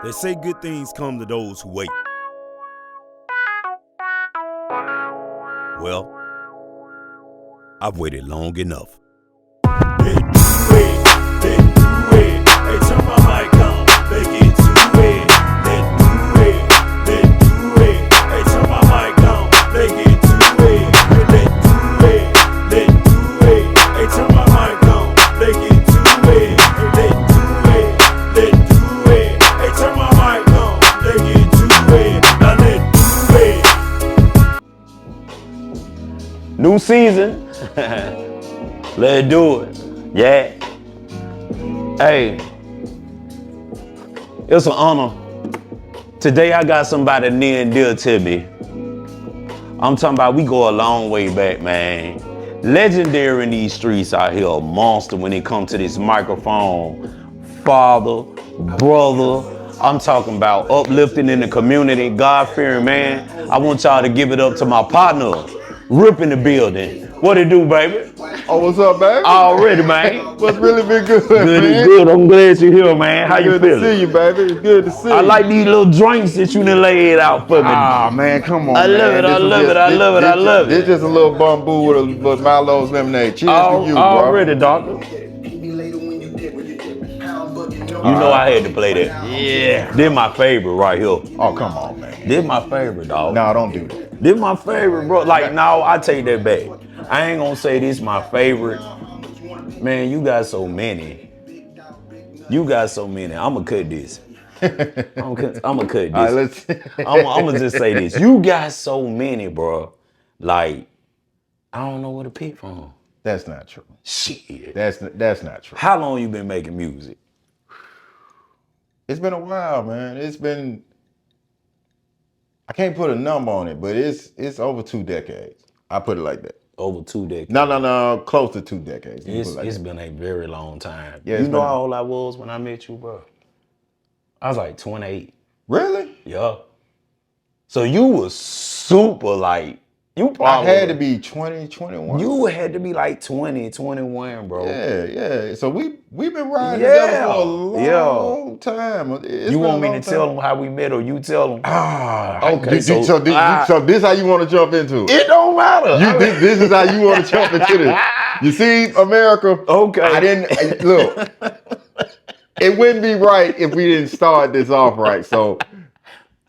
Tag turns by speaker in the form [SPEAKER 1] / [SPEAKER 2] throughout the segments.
[SPEAKER 1] They say good things come to those who wait. Well, I've waited long enough. They do it, they do it. Hey, turn my mic on, they get to it. They do it, they do it. Hey, turn my mic on, they get to it. They do it, they do it. Hey, turn my mic on, they get to it. They do it, they do it. Hey, turn my mic on, they get to it. Now they do it.
[SPEAKER 2] New season. Let's do it. Yeah. Hey, it's an honor. Today I got somebody near and dear to me. I'm talking about we go a long way back, man. Legendary in these streets out here, a monster when it comes to this microphone. Father, brother, I'm talking about uplifting in the community, God-fearing man. I want y'all to give it up to my partner, Rip in the building. What it do, baby?
[SPEAKER 3] Oh, what's up, baby?
[SPEAKER 2] Already, man.
[SPEAKER 3] What's really been good,
[SPEAKER 2] Good,
[SPEAKER 3] man?
[SPEAKER 2] good. I'm glad you're here, man. How you
[SPEAKER 3] Good
[SPEAKER 2] feeling?
[SPEAKER 3] to see you, baby. It's good to see you.
[SPEAKER 2] I like these little drinks that you done laid out for me.
[SPEAKER 3] Ah, man, come on,
[SPEAKER 2] I love
[SPEAKER 3] man.
[SPEAKER 2] it, I love it, I love it, I love
[SPEAKER 3] This
[SPEAKER 2] it.
[SPEAKER 3] just a little bamboo with Milo's lemonade. Cheers to you, bro.
[SPEAKER 2] Already, doctor. You know I had to play that.
[SPEAKER 3] Yeah.
[SPEAKER 2] This my favorite right here.
[SPEAKER 3] Oh, come on, man.
[SPEAKER 2] This my favorite, dog.
[SPEAKER 3] No, don't do that.
[SPEAKER 2] This my favorite, bro. Like, no, I take that back. I ain't gonna say this my favorite. Man, you got so many. You got so many. I'ma cut this. I'ma cut this.
[SPEAKER 3] All right, let's.
[SPEAKER 2] I'ma just say this. You got so many, bro. Like, I don't know where to pick from.
[SPEAKER 3] That's not true.
[SPEAKER 2] Shit.
[SPEAKER 3] That's not true.
[SPEAKER 2] How long you been making music?
[SPEAKER 3] It's been a while, man. It's been. I can't put a number on it, but it's over 2 decades. I put it like that.
[SPEAKER 2] Over 2 decades.
[SPEAKER 3] No, close to 2 decades.
[SPEAKER 2] It's been a very long time.
[SPEAKER 3] Yeah,
[SPEAKER 2] you know how old I was when I met you, bro? I was like 28.
[SPEAKER 3] Really?
[SPEAKER 2] Yeah. So you was super like, you probably.
[SPEAKER 3] I had to be 20, 21.
[SPEAKER 2] You had to be like 20, 21, bro.
[SPEAKER 3] Yeah. So we've been riding together for a long time.
[SPEAKER 2] You want me to tell them how we met, or you tell them?
[SPEAKER 3] Okay. So this how you want to jump into it?
[SPEAKER 2] It don't matter.
[SPEAKER 3] This is how you want to jump into this. You see, America.
[SPEAKER 2] Okay.
[SPEAKER 3] I didn't look. It wouldn't be right if we didn't start this off right. So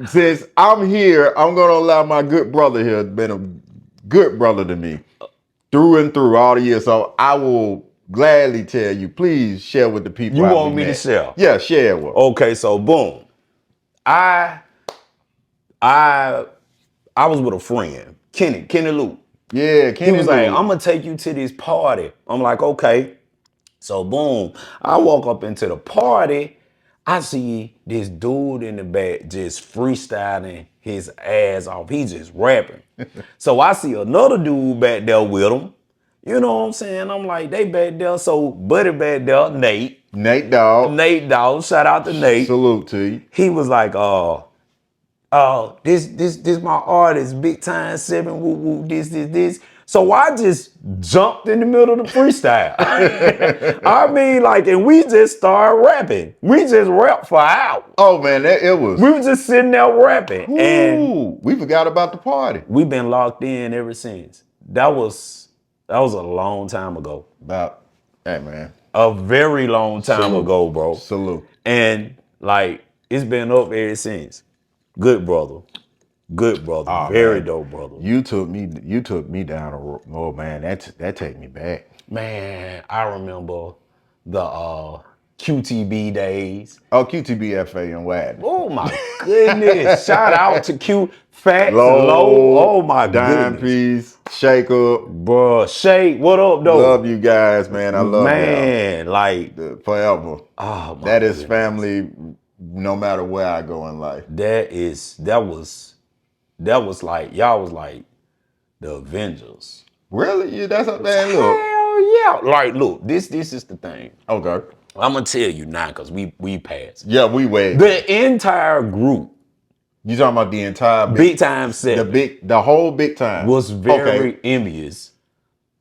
[SPEAKER 3] since I'm here, I'm gonna allow my good brother here, been a good brother to me through and through all the years. So I will gladly tell you, please share with the people.
[SPEAKER 2] You want me to share?
[SPEAKER 3] Yeah, share with them.
[SPEAKER 2] Okay, so boom. I was with a friend, Kenny Luke.
[SPEAKER 3] Yeah, Kenny
[SPEAKER 2] He was
[SPEAKER 3] Luke.
[SPEAKER 2] like, I'm gonna take you to this party. I'm like, okay. So boom, I walk up into the party. I see this dude in the back just freestyling his ass off. He just rapping. So I see another dude back there with him. You know what I'm saying? I'm like, they back there. So buddy back there, Nate Dogg. Shout out to Nate.
[SPEAKER 3] Salute to you.
[SPEAKER 2] He was like, this my artist, Big Time 7, woo woo, this. So I just jumped in the middle of the freestyle. I mean, like, and we just started rapping. We just rapped for hours.
[SPEAKER 3] Oh man, it was.
[SPEAKER 2] We were just sitting there rapping.
[SPEAKER 3] Ooh,
[SPEAKER 2] and
[SPEAKER 3] we forgot about the party.
[SPEAKER 2] We've been locked in ever since. That was a long time ago.
[SPEAKER 3] Hey man.
[SPEAKER 2] A very long time ago, bro.
[SPEAKER 3] Salute.
[SPEAKER 2] And like, it's been up ever since. Good brother. Oh, very
[SPEAKER 3] man.
[SPEAKER 2] dope brother.
[SPEAKER 3] You took me down a road. Oh man, that take me back.
[SPEAKER 2] Man, I remember the QTB days.
[SPEAKER 3] Oh, QTBFA and WAD.
[SPEAKER 2] Oh my goodness. Shout out to Q Fats Low. Oh my
[SPEAKER 3] Dime
[SPEAKER 2] goodness.
[SPEAKER 3] Piece, Shake Up.
[SPEAKER 2] Bruh, Shake, what up though?
[SPEAKER 3] Love you guys, man. I love
[SPEAKER 2] man,
[SPEAKER 3] y'all.
[SPEAKER 2] like
[SPEAKER 3] forever.
[SPEAKER 2] Oh my
[SPEAKER 3] That is
[SPEAKER 2] goodness.
[SPEAKER 3] Family no matter where I go in life.
[SPEAKER 2] That was like, y'all was like the Avengers.
[SPEAKER 3] Really? Yeah, that's a man. Look.
[SPEAKER 2] Hell yeah. Like, look, this is the thing.
[SPEAKER 3] Okay.
[SPEAKER 2] I'm gonna tell you now, cause we passed.
[SPEAKER 3] Yeah, we wait.
[SPEAKER 2] The entire group.
[SPEAKER 3] You talking about the entire
[SPEAKER 2] Big Time 7.
[SPEAKER 3] The whole Big Time
[SPEAKER 2] was very envious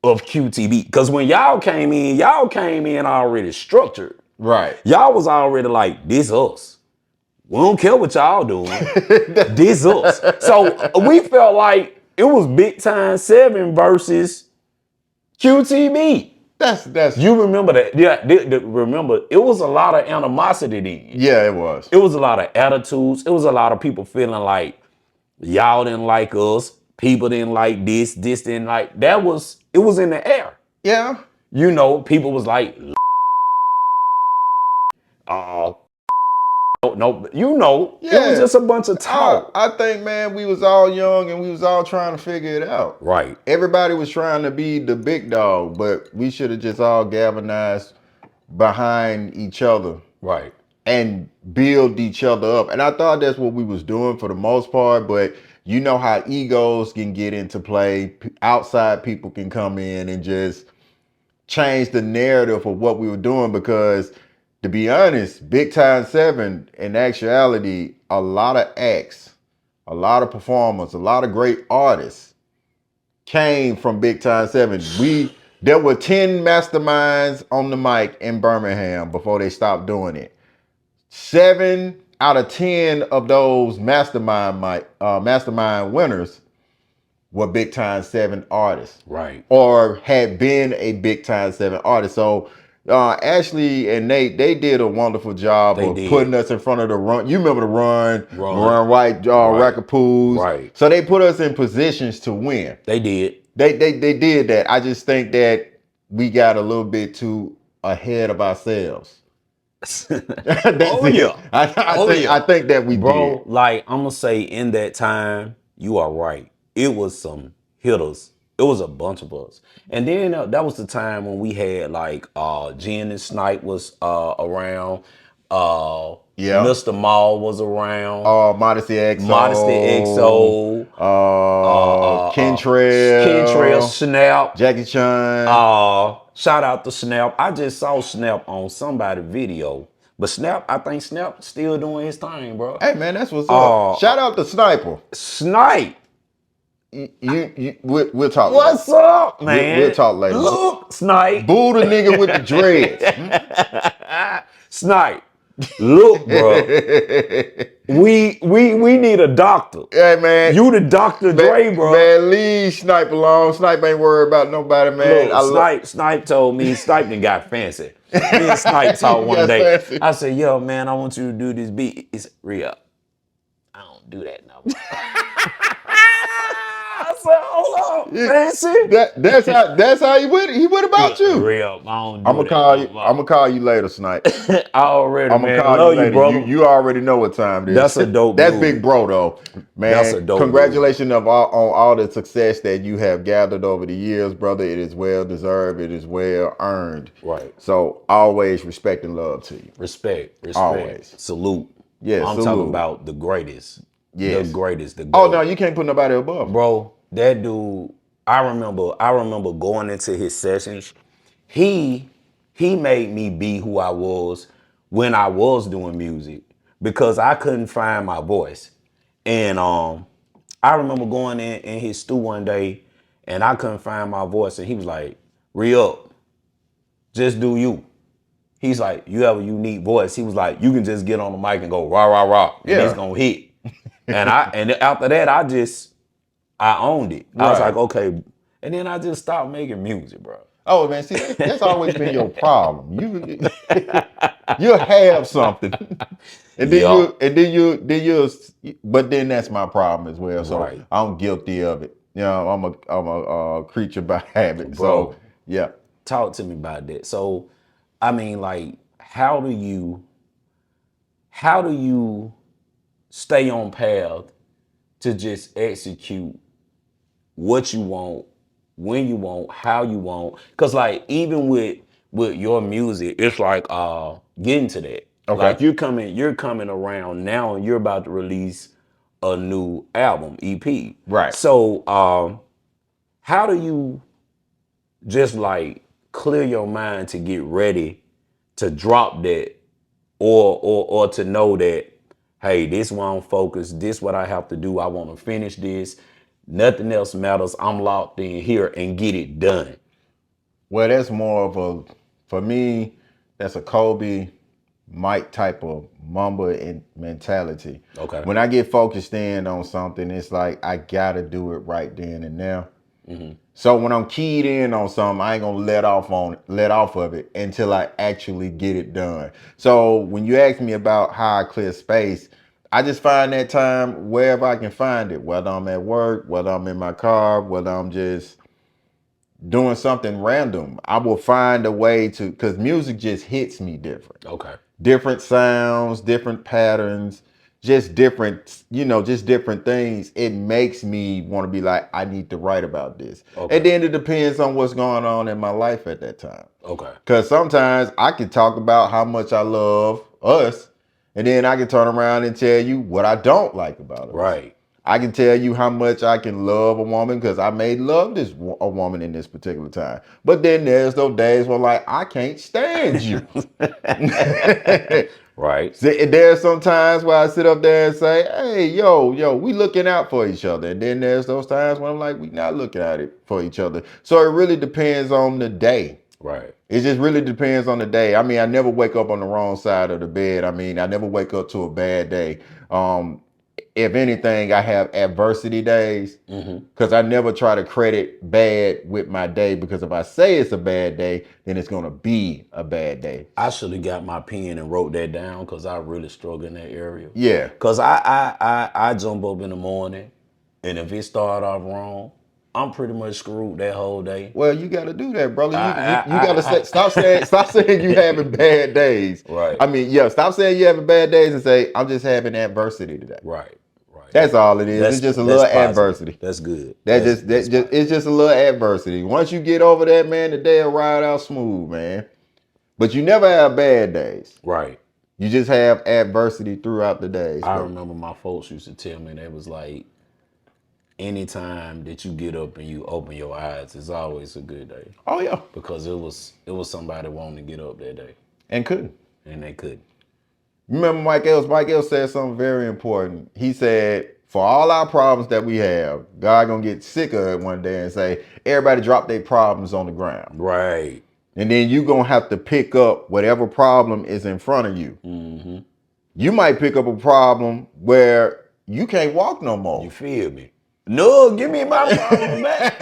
[SPEAKER 2] of QTB. Cause when y'all came in already structured.
[SPEAKER 3] Right.
[SPEAKER 2] Y'all was already like, this us. We don't care what y'all doing. This us. So we felt like it was Big Time 7 versus QTB.
[SPEAKER 3] That's
[SPEAKER 2] You remember that? Yeah, remember, it was a lot of animosity then.
[SPEAKER 3] yeah, it was.
[SPEAKER 2] It was a lot of attitudes. It was a lot of people feeling like y'all didn't like us. People didn't like this. This didn't like. It was in the air.
[SPEAKER 3] Yeah.
[SPEAKER 2] You know, people was like, no, you know, it was
[SPEAKER 3] Yeah.
[SPEAKER 2] just a bunch of talk.
[SPEAKER 3] I think, man, we was all young and we was all trying to figure it out.
[SPEAKER 2] Right.
[SPEAKER 3] Everybody was trying to be the big dog, but we should have just all galvanized behind each other.
[SPEAKER 2] Right.
[SPEAKER 3] And build each other up. And I thought that's what we was doing for the most part, but you know how egos can get into play. Outside people can come in and just change the narrative of what we were doing, because to be honest, Big Time 7, in actuality, a lot of acts, a lot of performers, a lot of great artists came from Big Time 7. There were 10 masterminds on the mic in Birmingham before they stopped doing it. 7 out of 10 of those mastermind winners were Big Time 7 artists.
[SPEAKER 2] Right.
[SPEAKER 3] Or had been a Big Time 7 artist. So Ashley and Nate, they did a wonderful job of putting us in front of the run. You remember the run White, Record Pools.
[SPEAKER 2] Right.
[SPEAKER 3] So they put us in positions to win.
[SPEAKER 2] They did.
[SPEAKER 3] They did that. I just think that we got a little bit too ahead of ourselves.
[SPEAKER 2] Yeah.
[SPEAKER 3] I think that we
[SPEAKER 2] Bro,
[SPEAKER 3] did.
[SPEAKER 2] like, I'm gonna say, in that time, you are right. It was some hitters. It was a bunch of us. And then that was the time when we had like Jen and Snipe was around. Mr. Maul was around.
[SPEAKER 3] Modesty XO.
[SPEAKER 2] Kentrail, Snap.
[SPEAKER 3] Jackie Chan.
[SPEAKER 2] Shout out to Snap. I just saw Snap on somebody's video. But Snap, I think Snap still doing his thing, bro.
[SPEAKER 3] Hey, man, that's what's up. Shout out to Sniper.
[SPEAKER 2] Snipe.
[SPEAKER 3] We'll talk.
[SPEAKER 2] What's up, man?
[SPEAKER 3] We'll talk later.
[SPEAKER 2] Look, Snipe.
[SPEAKER 3] Boo the nigga with the dreads.
[SPEAKER 2] Snipe. Look, bro. We need a doctor.
[SPEAKER 3] Hey, man.
[SPEAKER 2] You the Dr. Dre, bro.
[SPEAKER 3] Man, leave Snipe alone. Snipe ain't worried about nobody, man.
[SPEAKER 2] Look, Snipe told me, Snipe done got fancy. Me and Snipe talked one day. Fancy. I said, yo, man, I want you to do this beat. It's real. I don't do that no more. I said, hold on, fancy.
[SPEAKER 3] That's how he went. He went about you.
[SPEAKER 2] Real. I'm
[SPEAKER 3] gonna call you later, Snipe.
[SPEAKER 2] I already, man.
[SPEAKER 3] I love you, brother. You already know what time it is.
[SPEAKER 2] That's a dope.
[SPEAKER 3] That's big bro, though, man.
[SPEAKER 2] That's a dope.
[SPEAKER 3] Congratulations on all the success that you have gathered over the years, brother. It is well deserved. It is well earned.
[SPEAKER 2] Right.
[SPEAKER 3] So always respect and love to you.
[SPEAKER 2] Respect.
[SPEAKER 3] Always.
[SPEAKER 2] Salute.
[SPEAKER 3] Yeah,
[SPEAKER 2] I'm talking about the greatest.
[SPEAKER 3] Yes.
[SPEAKER 2] The greatest.
[SPEAKER 3] Oh no, you can't put nobody above,
[SPEAKER 2] bro. That dude. I remember going into his sessions. He made me be who I was when I was doing music, because I couldn't find my voice. And I remember going in his stew one day and I couldn't find my voice, and he was like, "Re-up, just do you." He's like, "You have a unique voice." He was like, "You can just get on the mic and go rah rah rah, and it's gonna hit." And after that, I owned it. I was like, okay. And then I just stopped making music, bro.
[SPEAKER 3] Oh man, see, that's always been your problem. You'll have something, and then but then that's my problem as well. So I'm guilty of it. You know, I'm a creature by habit. Bro, so yeah.
[SPEAKER 2] Talk to me about that. So, I mean, like, how do you stay on path to just execute what you want, when you want, how you want? Because, like, even with your music, it's like getting to that. Okay. Like, you're coming around now, and you're about to release a new album, EP.
[SPEAKER 3] Right.
[SPEAKER 2] So how do you just like clear your mind to get ready to drop that, or to know that, hey, this one focus, this what I have to do. I want to finish this. Nothing else matters. I'm locked in here and get it done.
[SPEAKER 3] Well, that's more of for me, that's a Kobe, Mike type of Mamba mentality.
[SPEAKER 2] Okay.
[SPEAKER 3] When I get focused in on something, it's like I gotta do it right then and there. So when I'm keyed in on something, I ain't gonna let off of it until I actually get it done. So when you ask me about how I clear space, I just find that time wherever I can find it, whether I'm at work, whether I'm in my car, whether I'm just doing something random. I will find a way to, because music just hits me different.
[SPEAKER 2] Okay.
[SPEAKER 3] Different sounds, different patterns, just different, just different things. It makes me want to be like, I need to write about this.
[SPEAKER 2] Okay.
[SPEAKER 3] And then it depends on what's going on in my life at that time.
[SPEAKER 2] Okay.
[SPEAKER 3] Because sometimes I can talk about how much I love us, and then I can turn around and tell you what I don't like about us.
[SPEAKER 2] Right.
[SPEAKER 3] I can tell you how much I can love a woman because I may love a woman in this particular time. But then there's those days where like, I can't stand you.
[SPEAKER 2] Right.
[SPEAKER 3] There's some times where I sit up there and say, hey, yo, we looking out for each other. And then there's those times when I'm like, we not looking at it for each other. So it really depends on the day.
[SPEAKER 2] Right.
[SPEAKER 3] It just really depends on the day. I mean, I never wake up on the wrong side of the bed. I mean, I never wake up to a bad day. If anything, I have adversity days because I never try to credit bad with my day, because if I say it's a bad day, then it's going to be a bad day.
[SPEAKER 2] I should have got my pen and wrote that down because I really struggle in that area.
[SPEAKER 3] Yeah.
[SPEAKER 2] Because I jump up in the morning, and if it start off wrong, I'm pretty much screwed that whole day.
[SPEAKER 3] Well, you got to do that, brother. You got to stop saying you having bad days.
[SPEAKER 2] Right.
[SPEAKER 3] I mean, yeah, stop saying you having bad days and say, I'm just having adversity today.
[SPEAKER 2] Right.
[SPEAKER 3] That's all it is. It's just a little adversity.
[SPEAKER 2] That's good.
[SPEAKER 3] It's just a little adversity. Once you get over that, man, the day will ride out smooth, man. But you never have bad days.
[SPEAKER 2] Right.
[SPEAKER 3] You just have adversity throughout the days.
[SPEAKER 2] I remember my folks used to tell me, they was like, anytime that you get up and you open your eyes, it's always a good day.
[SPEAKER 3] Oh yeah.
[SPEAKER 2] Because it was somebody wanting to get up that day.
[SPEAKER 3] And couldn't.
[SPEAKER 2] And they couldn't.
[SPEAKER 3] Remember Mike Ells? Mike Ells said something very important. He said, for all our problems that we have, God gonna get sick of it one day and say, everybody drop their problems on the ground.
[SPEAKER 2] Right.
[SPEAKER 3] And then you gonna have to pick up whatever problem is in front of you. Mm-hmm. You might pick up a problem where you can't walk no more.
[SPEAKER 2] You feel me? No, give me my problem back.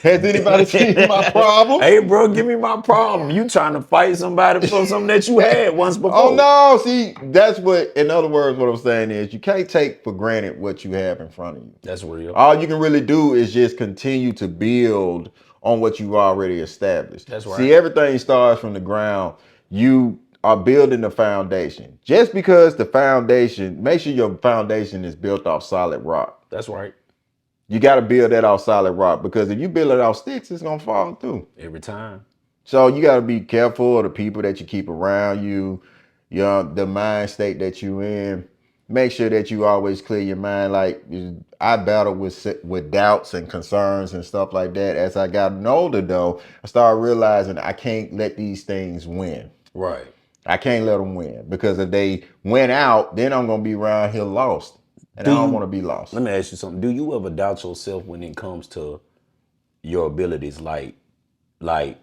[SPEAKER 3] Has anybody seen my problem?
[SPEAKER 2] Hey, bro, give me my problem. You trying to fight somebody for something that you had once before.
[SPEAKER 3] Oh, no. See, that's what, in other words, what I'm saying is you can't take for granted what you have in front of you.
[SPEAKER 2] That's real.
[SPEAKER 3] All you can really do is just continue to build on what you've already established.
[SPEAKER 2] That's right.
[SPEAKER 3] See, everything starts from the ground. You are building the foundation. Just because the foundation, make sure your foundation is built off solid rock.
[SPEAKER 2] That's right.
[SPEAKER 3] You got to build that off solid rock, because if you build it off sticks, it's going to fall through.
[SPEAKER 2] Every time.
[SPEAKER 3] So you got to be careful of the people that you keep around you, the mind state that you in. Make sure that you always clear your mind. Like, I battle with doubts and concerns and stuff like that. As I got older, though, I started realizing I can't let these things win.
[SPEAKER 2] Right.
[SPEAKER 3] I can't let them win, because if they win out, then I'm going to be around here lost. And I don't want to be lost.
[SPEAKER 2] Let me ask you something. Do you ever doubt yourself when it comes to your abilities? Like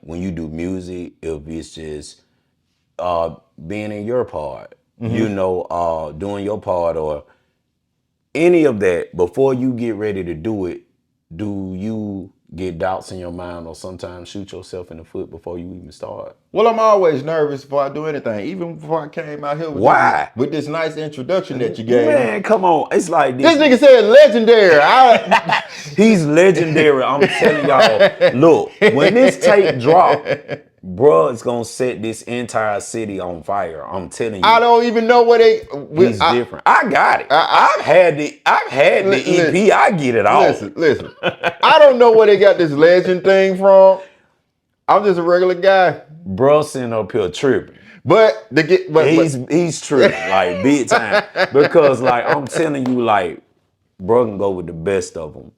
[SPEAKER 2] when you do music, if it's just being in your part, doing your part, or any of that, before you get ready to do it, do you get doubts in your mind or sometimes shoot yourself in the foot before you even start?
[SPEAKER 3] Well, I'm always nervous before I do anything, even before I came out here with this nice introduction that you gave.
[SPEAKER 2] Man, come on. It's like this.
[SPEAKER 3] This nigga said legendary.
[SPEAKER 2] He's legendary. I'm telling y'all. Look, when this tape drop, bro, it's gonna set this entire city on fire. I'm telling you.
[SPEAKER 3] I don't even know what
[SPEAKER 2] He's different. I got it. I've had the EP. I get it all.
[SPEAKER 3] Listen. I don't know where they got this legend thing from. I'm just a regular guy.
[SPEAKER 2] Bro, sitting up here tripping.
[SPEAKER 3] But
[SPEAKER 2] he's tripping like big time, because like I'm telling you, like bro can go with the best of them,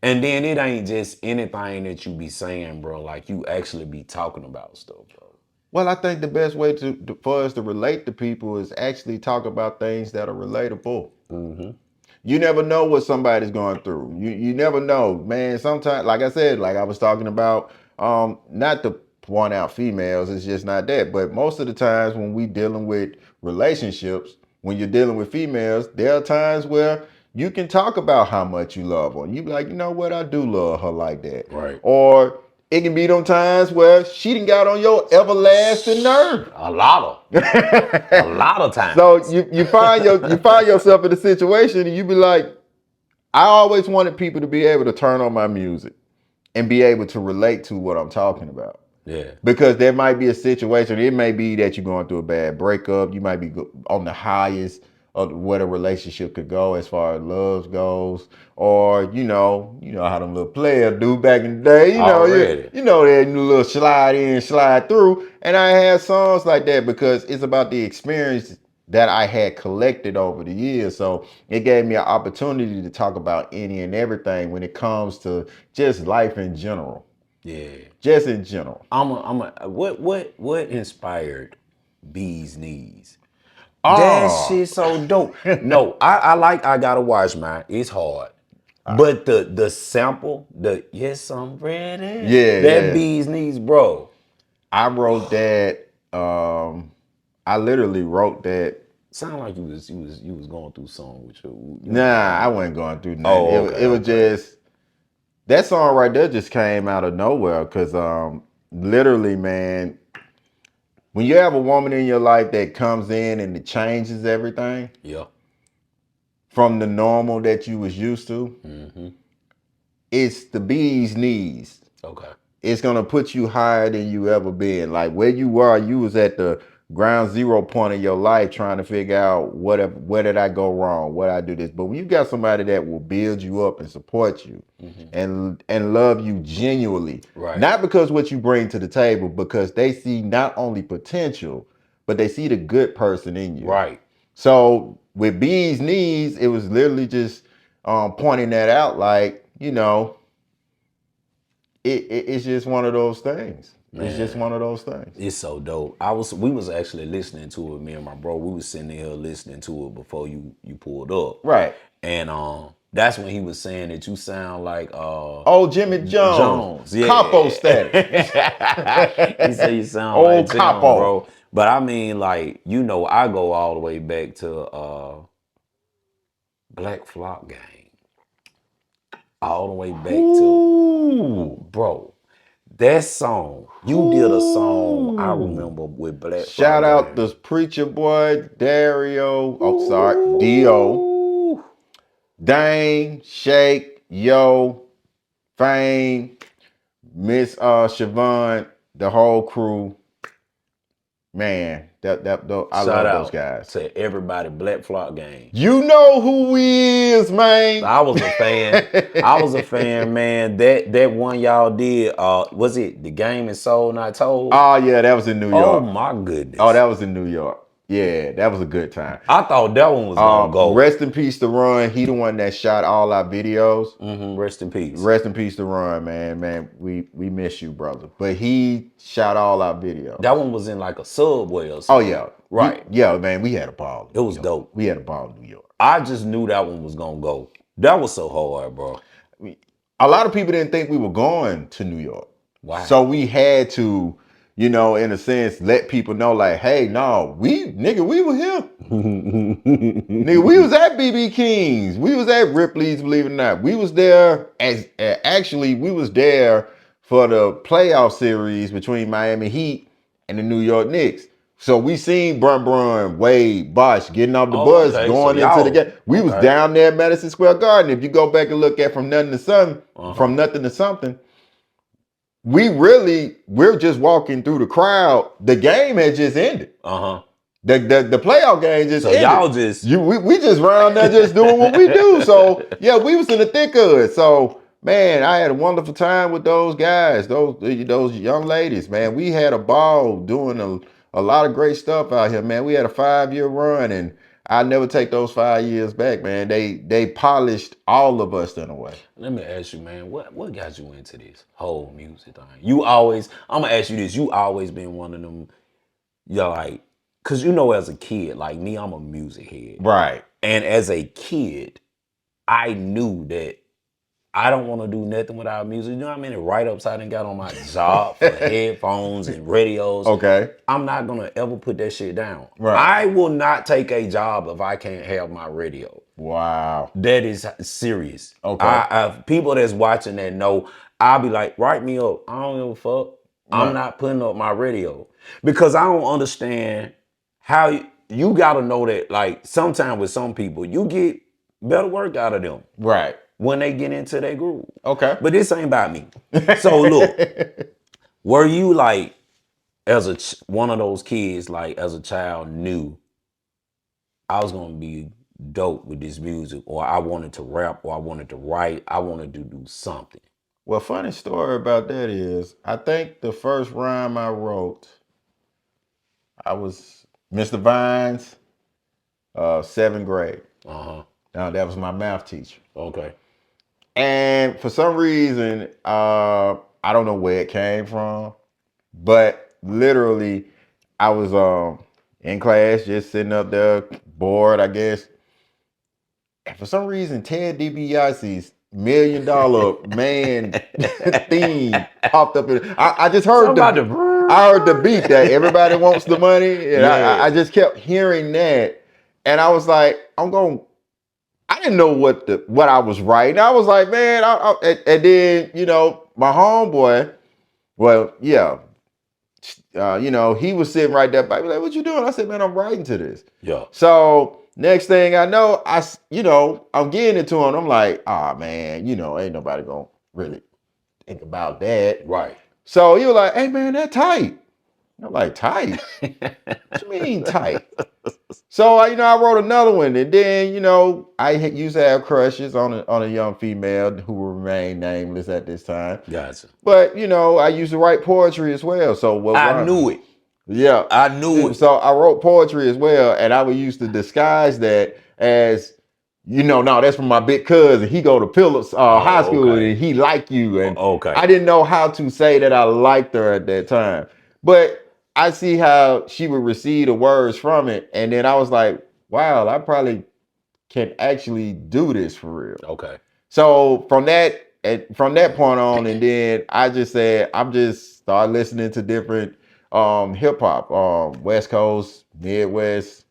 [SPEAKER 2] and then it ain't just anything that you be saying, bro. Like you actually be talking about stuff, bro.
[SPEAKER 3] Well, I think the best way for us to relate to people is actually talk about things that are relatable. Mm-hmm. You never know what somebody's going through. You never know, man. Sometimes, like I said, like I was talking about, not the point out females. It's just not that. But most of the times when we dealing with relationships, when you're dealing with females, there are times where you can talk about how much you love her. You be like, you know what, I do love her like that.
[SPEAKER 2] Right.
[SPEAKER 3] Or it can be them times where she done got on your everlasting nerve.
[SPEAKER 2] A lot of times.
[SPEAKER 3] So you find yourself in a situation and you be like, I always wanted people to be able to turn on my music and be able to relate to what I'm talking about.
[SPEAKER 2] Yeah.
[SPEAKER 3] Because there might be a situation, it may be that you're going through a bad breakup, you might be on the highest of what a relationship could go as far as love goes, or you know how them little players do back in the day, you know that little slide in, slide through. And I had songs like that because it's about the experience that I had collected over the years. So it gave me an opportunity to talk about any and everything when it comes to just life in general.
[SPEAKER 2] Yeah.
[SPEAKER 3] Just in general.
[SPEAKER 2] What inspired Bee's Knees?
[SPEAKER 3] Oh.
[SPEAKER 2] That shit so dope. No, I like I Gotta Watch Mine. It's hard. But the sample, yes, I'm ready.
[SPEAKER 3] Yeah,
[SPEAKER 2] that
[SPEAKER 3] yeah.
[SPEAKER 2] Bee's Knees, bro.
[SPEAKER 3] I wrote that. I literally wrote that.
[SPEAKER 2] Sound like you was going through something with you.
[SPEAKER 3] Nah, I wasn't going through nothing.
[SPEAKER 2] Oh, okay,
[SPEAKER 3] it was just that song right there just came out of nowhere. Cause literally, man, when you have a woman in your life that comes in and it changes everything.
[SPEAKER 2] Yeah.
[SPEAKER 3] From the normal that you was used to, it's the bee's knees.
[SPEAKER 2] Okay.
[SPEAKER 3] It's gonna put you higher than you ever been. Like where you were, you was at the ground zero point of your life trying to figure out where did I go wrong, what I do this. But when you got somebody that will build you up and support you and love you genuinely,
[SPEAKER 2] right.
[SPEAKER 3] Not because what you bring to the table, because they see not only potential, but they see the good person in you.
[SPEAKER 2] Right.
[SPEAKER 3] So with Bee's Knees, it was literally just pointing that out, like, you know, it's just one of those things. Man. It's just one of those things.
[SPEAKER 2] It's so dope. We was actually listening to it, me and my bro. We was sitting here listening to it before you pulled up.
[SPEAKER 3] Right.
[SPEAKER 2] And that's when he was saying that you sound like
[SPEAKER 3] Jimmy Jones.
[SPEAKER 2] Yeah.
[SPEAKER 3] Capo status.
[SPEAKER 2] He said you sound
[SPEAKER 3] old
[SPEAKER 2] like
[SPEAKER 3] Capo,
[SPEAKER 2] bro. But I mean, like, I go all the way back to Black Flock Gang. All the way back to bro. That song, you did a song I remember with Black Flock.
[SPEAKER 3] Shout out this preacher boy, Dario. Oh, sorry, Dio. Dane, Shake, Yo, Fame, Miss Siobhan, the whole crew. Man, I love those guys.
[SPEAKER 2] To everybody, Black Flock Gang.
[SPEAKER 3] You know who he is, man.
[SPEAKER 2] I was a fan. Man. That one y'all did, was it The Game is Sold Not Told?
[SPEAKER 3] Oh yeah, that was in New York.
[SPEAKER 2] Oh my goodness.
[SPEAKER 3] Oh, that was in New York. Yeah, that was a good time.
[SPEAKER 2] I thought that one was gonna go.
[SPEAKER 3] Rest in peace to Run. He the one that shot all our videos.
[SPEAKER 2] Rest in peace.
[SPEAKER 3] Rest in peace to Run, man. Man, we miss you, brother. But he shot all our videos.
[SPEAKER 2] That one was in like a subway or something.
[SPEAKER 3] Oh yeah,
[SPEAKER 2] right.
[SPEAKER 3] Yeah, man, we had a ball.
[SPEAKER 2] It was dope.
[SPEAKER 3] We had a ball in New York.
[SPEAKER 2] I just knew that one was gonna go. That was so hard, bro.
[SPEAKER 3] A lot of people didn't think we were going to New York.
[SPEAKER 2] Wow.
[SPEAKER 3] So we had to, in a sense, let people know, like, hey, no, we were here. Nigga, we was at BB King's. We was at Ripley's, believe it or not. We was there we was there for the playoff series between Miami Heat and the New York Knicks. So we seen Brun, Wade, Bosh getting off the bus, going into the game. We was down there at Madison Square Garden. If you go back and look at From Nothing to Something, we're just walking through the crowd. The game had just ended. The playoff game just ended.
[SPEAKER 2] Y'all just
[SPEAKER 3] we just round there just doing what we do. So yeah, we was in the thick of it. So man, I had a wonderful time with those guys, those young ladies. Man, we had a ball doing a lot of great stuff out here. Man, we had a 5-year run, and I never take those 5 years back. Man, they polished all of us in a way.
[SPEAKER 2] Let me ask you, man, what got you into this whole music thing? I'm gonna ask you this. You always been one of them, like, cause as a kid, like me, I'm a music head.
[SPEAKER 3] Right.
[SPEAKER 2] And as a kid, I knew that I don't want to do nothing without music. You know how many write-ups I done got on my job for headphones and radios?
[SPEAKER 3] Okay.
[SPEAKER 2] I'm not going to ever put that shit down.
[SPEAKER 3] Right.
[SPEAKER 2] I will not take a job if I can't have my radio.
[SPEAKER 3] Wow.
[SPEAKER 2] That is serious.
[SPEAKER 3] Okay.
[SPEAKER 2] People that's watching that know, I'll be like, write me up. I don't give a fuck. I'm
[SPEAKER 3] Right.
[SPEAKER 2] not putting up my radio. Because I don't understand how you got to know that, like, sometimes with some people, you get better work out of them
[SPEAKER 3] Right.
[SPEAKER 2] when they get into their groove.
[SPEAKER 3] Okay.
[SPEAKER 2] But this ain't about me. So look, were you like, as one of those kids, like as a child, knew I was gonna be dope with this music, or I wanted to rap, or I wanted to write, I wanted to do something?
[SPEAKER 3] Well, funny story about that is, I think the first rhyme I wrote, I was Mr. Vines, 7th grade. Now that was my math teacher.
[SPEAKER 2] Okay.
[SPEAKER 3] And for some reason, I don't know where it came from, but literally, I was in class, just sitting up there, bored, I guess. And for some reason, Ted DiBiase's $1 Million Man theme popped up. I just heard I heard the beat that everybody wants the money, and
[SPEAKER 2] Yeah.
[SPEAKER 3] I just kept hearing that, and I was like, I didn't know what I was writing. I was like, man, and then my homeboy, well, yeah, he was sitting right there by me like, what you doing? I said, man, I'm writing to this.
[SPEAKER 2] Yeah.
[SPEAKER 3] So next thing I know, I'm getting it to him. I'm like, man, ain't nobody gonna really think about that.
[SPEAKER 2] Right.
[SPEAKER 3] So he was like, hey man, that tight. I'm like, tight? What you mean tight? So I wrote another one, and then I used to have crushes on a young female who will remain nameless at this time.
[SPEAKER 2] Gotcha.
[SPEAKER 3] But I used to write poetry as well. So
[SPEAKER 2] I knew it.
[SPEAKER 3] Yeah,
[SPEAKER 2] I knew it.
[SPEAKER 3] So I wrote poetry as well, and I would use to disguise that as, no, that's from my big cousin. He go to Phillips High School,
[SPEAKER 2] okay.
[SPEAKER 3] and he like you, and
[SPEAKER 2] Okay.
[SPEAKER 3] I didn't know how to say that I liked her at that time, but I see how she would receive the words from it, and then I was like, wow, I probably can actually do this for real.
[SPEAKER 2] Okay.
[SPEAKER 3] So from that point on, and then I just said, I'm just start listening to different hip hop, West Coast, Midwest,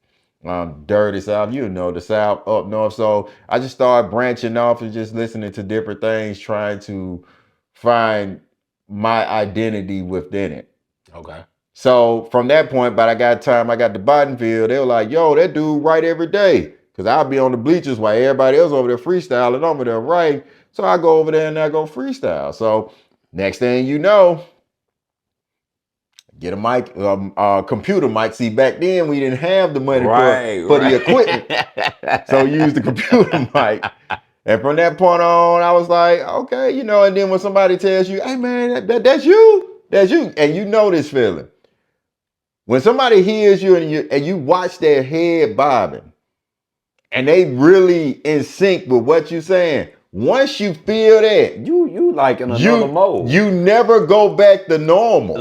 [SPEAKER 3] dirty South, the South, up north. So I just started branching off and just listening to different things, trying to find my identity within it.
[SPEAKER 2] Okay.
[SPEAKER 3] So from that point, by I got to Bottonville, they were like, yo, that dude write every day. Because I'll be on the bleachers while everybody else over there freestyling, over there writing. So I go over there and I go freestyle. So next thing you know, get a mic, computer mic. See, back then we didn't have the money for the equipment. So use the computer mic. And from that point on, I was like, okay, and then when somebody tells you, hey man, that's you, and you know this feeling. When somebody hears you and you watch their head bobbing, and they really in sync with what you're saying, once you feel that,
[SPEAKER 2] you like in another mode.
[SPEAKER 3] You never go back to normal.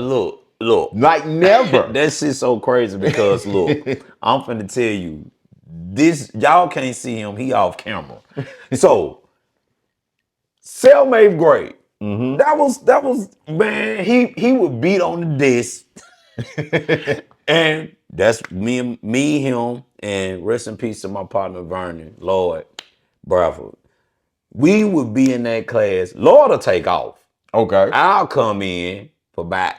[SPEAKER 2] Look.
[SPEAKER 3] Like never.
[SPEAKER 2] That shit's so crazy because look, I'm finna tell you, this, y'all can't see him, he off camera. So, 7th grade.
[SPEAKER 3] Mm-hmm.
[SPEAKER 2] That was man, he would beat on the disc. And that's me, him, and rest in peace to my partner Vernon, Lord Bradford. We would be in that class. Lord will take off.
[SPEAKER 3] Okay.
[SPEAKER 2] I'll come in for about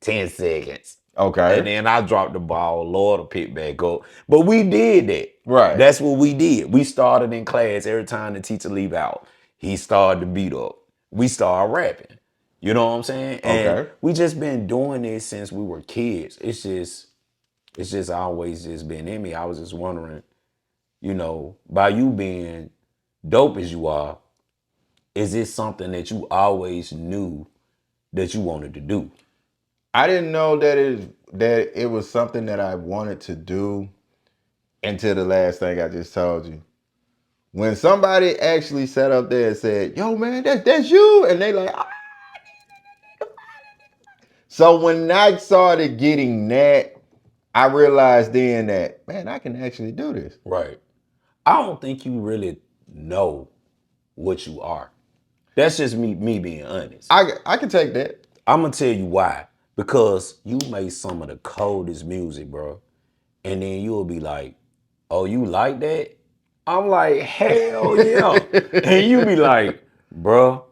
[SPEAKER 2] 10 seconds.
[SPEAKER 3] Okay.
[SPEAKER 2] And then I drop the ball. Lord will pick back up. But we did that.
[SPEAKER 3] Right.
[SPEAKER 2] That's what we did. We started in class every time the teacher leave out. He started to beat up. We started rapping. You know what I'm saying? And we just been doing this since we were kids. It's just always just been in me. I was just wondering, by you being dope as you are, is this something that you always knew that you wanted to do?
[SPEAKER 3] I didn't know that it was something that I wanted to do until the last thing I just told you. When somebody actually sat up there and said, yo man, that's you, and they like, so when I started getting that, I realized then that, man, I can actually do this.
[SPEAKER 2] Right. I don't think you really know what you are. That's just me being honest.
[SPEAKER 3] I can take that.
[SPEAKER 2] I'm gonna tell you why. Because you make some of the coldest music, bro. And then you'll be like, oh, you like that? I'm like, hell yeah. And you be like, bro,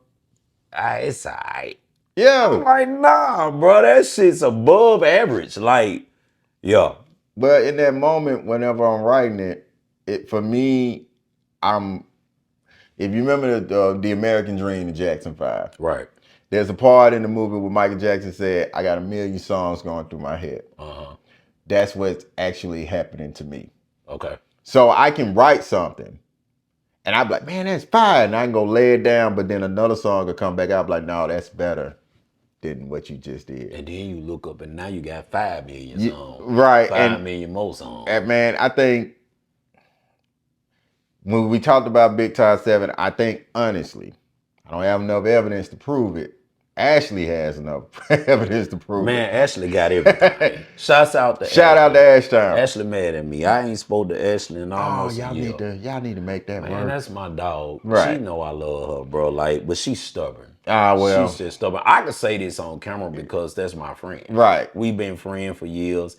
[SPEAKER 2] it's all right. I'm
[SPEAKER 3] Yeah.
[SPEAKER 2] like, nah, bro, that shit's above average. Like, yeah.
[SPEAKER 3] But in that moment, whenever I'm writing it for me, if you remember the American Dream, the Jackson 5.
[SPEAKER 2] Right.
[SPEAKER 3] There's a part in the movie where Michael Jackson said, I got a million songs going through my head. That's what's actually happening to me.
[SPEAKER 2] Okay.
[SPEAKER 3] So I can write something and I'm like, man, that's fine. And I can go lay it down, but then another song will come back out like, no, that's better than what you just did.
[SPEAKER 2] And then you look up and now you got 5 million songs.
[SPEAKER 3] Right.
[SPEAKER 2] 5 million more songs.
[SPEAKER 3] And man, I think when we talked about Big Time 7, I think honestly, I don't have enough evidence to prove it. Ashley has enough evidence to prove
[SPEAKER 2] Man,
[SPEAKER 3] it.
[SPEAKER 2] Ashley got everything. Shout out to
[SPEAKER 3] Ashtown.
[SPEAKER 2] Ashley mad at me. I ain't spoke to Ashley in almost a year.
[SPEAKER 3] Y'all need to make that
[SPEAKER 2] Man,
[SPEAKER 3] work.
[SPEAKER 2] that's my dog.
[SPEAKER 3] Right.
[SPEAKER 2] She know I love her, bro. Like, but she's stubborn.
[SPEAKER 3] Well.
[SPEAKER 2] She's just stubborn. I can say this on camera because that's my friend.
[SPEAKER 3] Right.
[SPEAKER 2] We've been friends for years.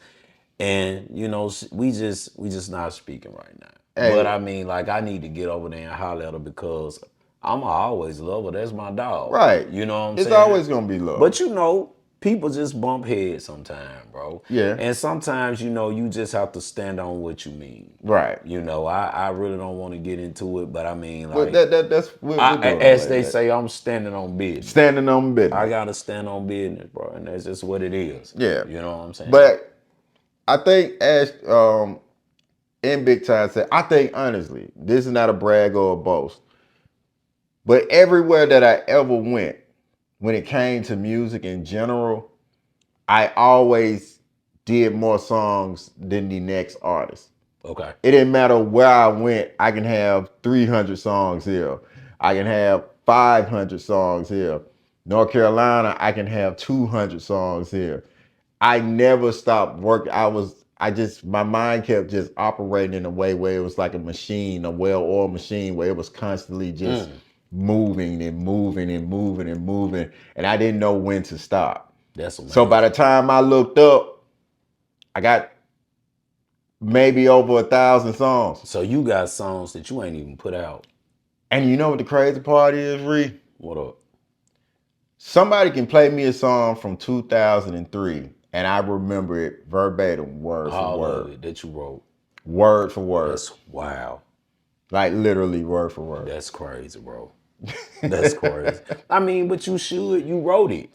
[SPEAKER 2] And, you know, we just not speaking right now.
[SPEAKER 3] Hey.
[SPEAKER 2] But I mean, like, I need to get over there and holler at her because I'm always love her. That's my dog.
[SPEAKER 3] Right.
[SPEAKER 2] You know what I'm saying?
[SPEAKER 3] It's always gonna be love.
[SPEAKER 2] But you know, people just bump heads sometimes, bro.
[SPEAKER 3] Yeah.
[SPEAKER 2] And sometimes, you know, you just have to stand on what you mean.
[SPEAKER 3] Right.
[SPEAKER 2] You know, I really don't want to get into it, but I mean, like,
[SPEAKER 3] but that's we're
[SPEAKER 2] as they say, I'm standing on business.
[SPEAKER 3] Standing on business.
[SPEAKER 2] I gotta stand on business, bro, and that's just what it is.
[SPEAKER 3] Yeah.
[SPEAKER 2] You know what I'm saying?
[SPEAKER 3] But I think in Big Time said, I think honestly, this is not a brag or a boast, but everywhere that I ever went, when it came to music in general, I always did more songs than the next artist.
[SPEAKER 2] Okay.
[SPEAKER 3] It didn't matter where I went. I can have 300 songs here. I can have 500 songs here. North Carolina, I can have 200 songs here. I never stopped working. My mind kept just operating in a way where it was like a machine, a well-oiled machine where it was constantly just moving and moving and moving and moving. And I didn't know when to stop.
[SPEAKER 2] That's amazing.
[SPEAKER 3] So by the time I looked up, I got maybe over 1,000 songs.
[SPEAKER 2] So you got songs that you ain't even put out.
[SPEAKER 3] And you know what the crazy part is, Ree?
[SPEAKER 2] What up?
[SPEAKER 3] Somebody can play me a song from 2003, and I remember it verbatim, word for word.
[SPEAKER 2] All of it that you wrote.
[SPEAKER 3] Word for word.
[SPEAKER 2] That's wow.
[SPEAKER 3] Like literally word for word.
[SPEAKER 2] That's crazy, bro. That's crazy. I mean, but you wrote it.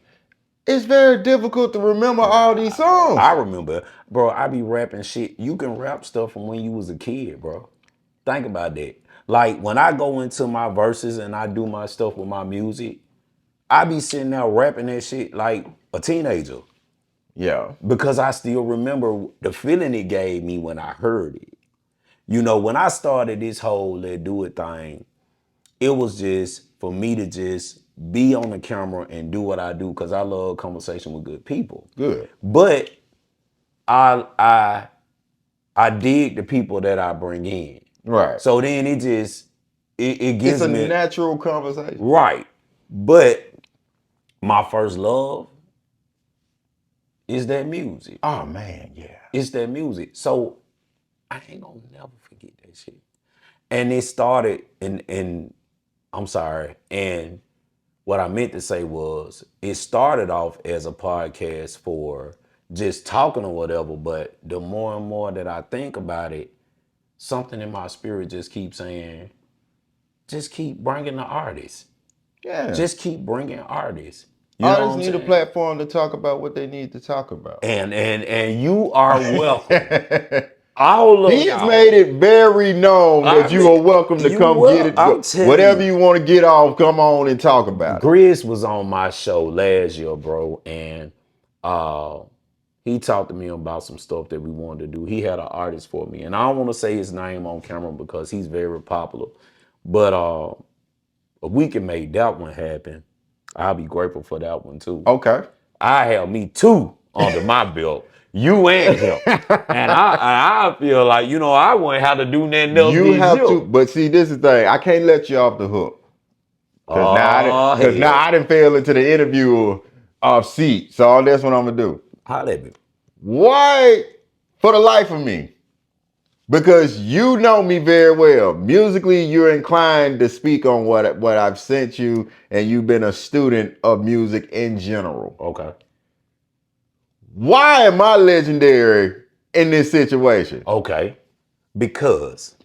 [SPEAKER 3] It's very difficult to remember all these songs.
[SPEAKER 2] I remember, bro, I be rapping shit. You can rap stuff from when you was a kid, bro. Think about that. Like, when I go into my verses and I do my stuff with my music, I be sitting there rapping that shit like a teenager.
[SPEAKER 3] Yeah.
[SPEAKER 2] Because I still remember the feeling it gave me when I heard it. You know, when I started this whole Lehdoit It thing, it was just for me to just be on the camera and do what I do because I love conversation with good people.
[SPEAKER 3] Good.
[SPEAKER 2] But I dig the people that I bring in.
[SPEAKER 3] Right.
[SPEAKER 2] So then it gives
[SPEAKER 3] It's
[SPEAKER 2] me
[SPEAKER 3] a natural conversation.
[SPEAKER 2] right. But my first love is that music.
[SPEAKER 3] Oh man, yeah.
[SPEAKER 2] It's that music. So I ain't gonna never forget that shit. And it started in I'm sorry. And what I meant to say was it started off as a podcast for just talking or whatever, but the more and more that I think about it, something in my spirit just keeps saying, just keep bringing the artists.
[SPEAKER 3] Yeah.
[SPEAKER 2] Just keep bringing artists. You know what
[SPEAKER 3] Artists
[SPEAKER 2] I'm
[SPEAKER 3] need a
[SPEAKER 2] saying?
[SPEAKER 3] platform to talk about what they need to talk about.
[SPEAKER 2] And you are welcome. All of
[SPEAKER 3] He has
[SPEAKER 2] y'all.
[SPEAKER 3] made it very known that you are welcome to come get it.
[SPEAKER 2] I'm telling
[SPEAKER 3] Whatever you want to get off, come on and talk about it.
[SPEAKER 2] Grizz was on my show last year, bro, and he talked to me about some stuff that we wanted to do. He had an artist for me, and I don't want to say his name on camera because he's very popular. But if we can make that one happen, I'll be grateful for that one too.
[SPEAKER 3] Okay.
[SPEAKER 2] I have me two under my belt. You and him. And I feel like, you know, I wouldn't have to do nothing else.
[SPEAKER 3] You have to, but see, this is the thing. I can't let you off the hook.
[SPEAKER 2] Oh,
[SPEAKER 3] Cause now
[SPEAKER 2] hell.
[SPEAKER 3] I didn't fail into the interview of seat. So that's what I'm gonna do.
[SPEAKER 2] Holla at me.
[SPEAKER 3] Why, for the life of me, because you know me very well. Musically, you're inclined to speak on what I've sent you, and you've been a student of music in general.
[SPEAKER 2] Okay.
[SPEAKER 3] Why am I legendary in this situation?
[SPEAKER 2] Okay. Because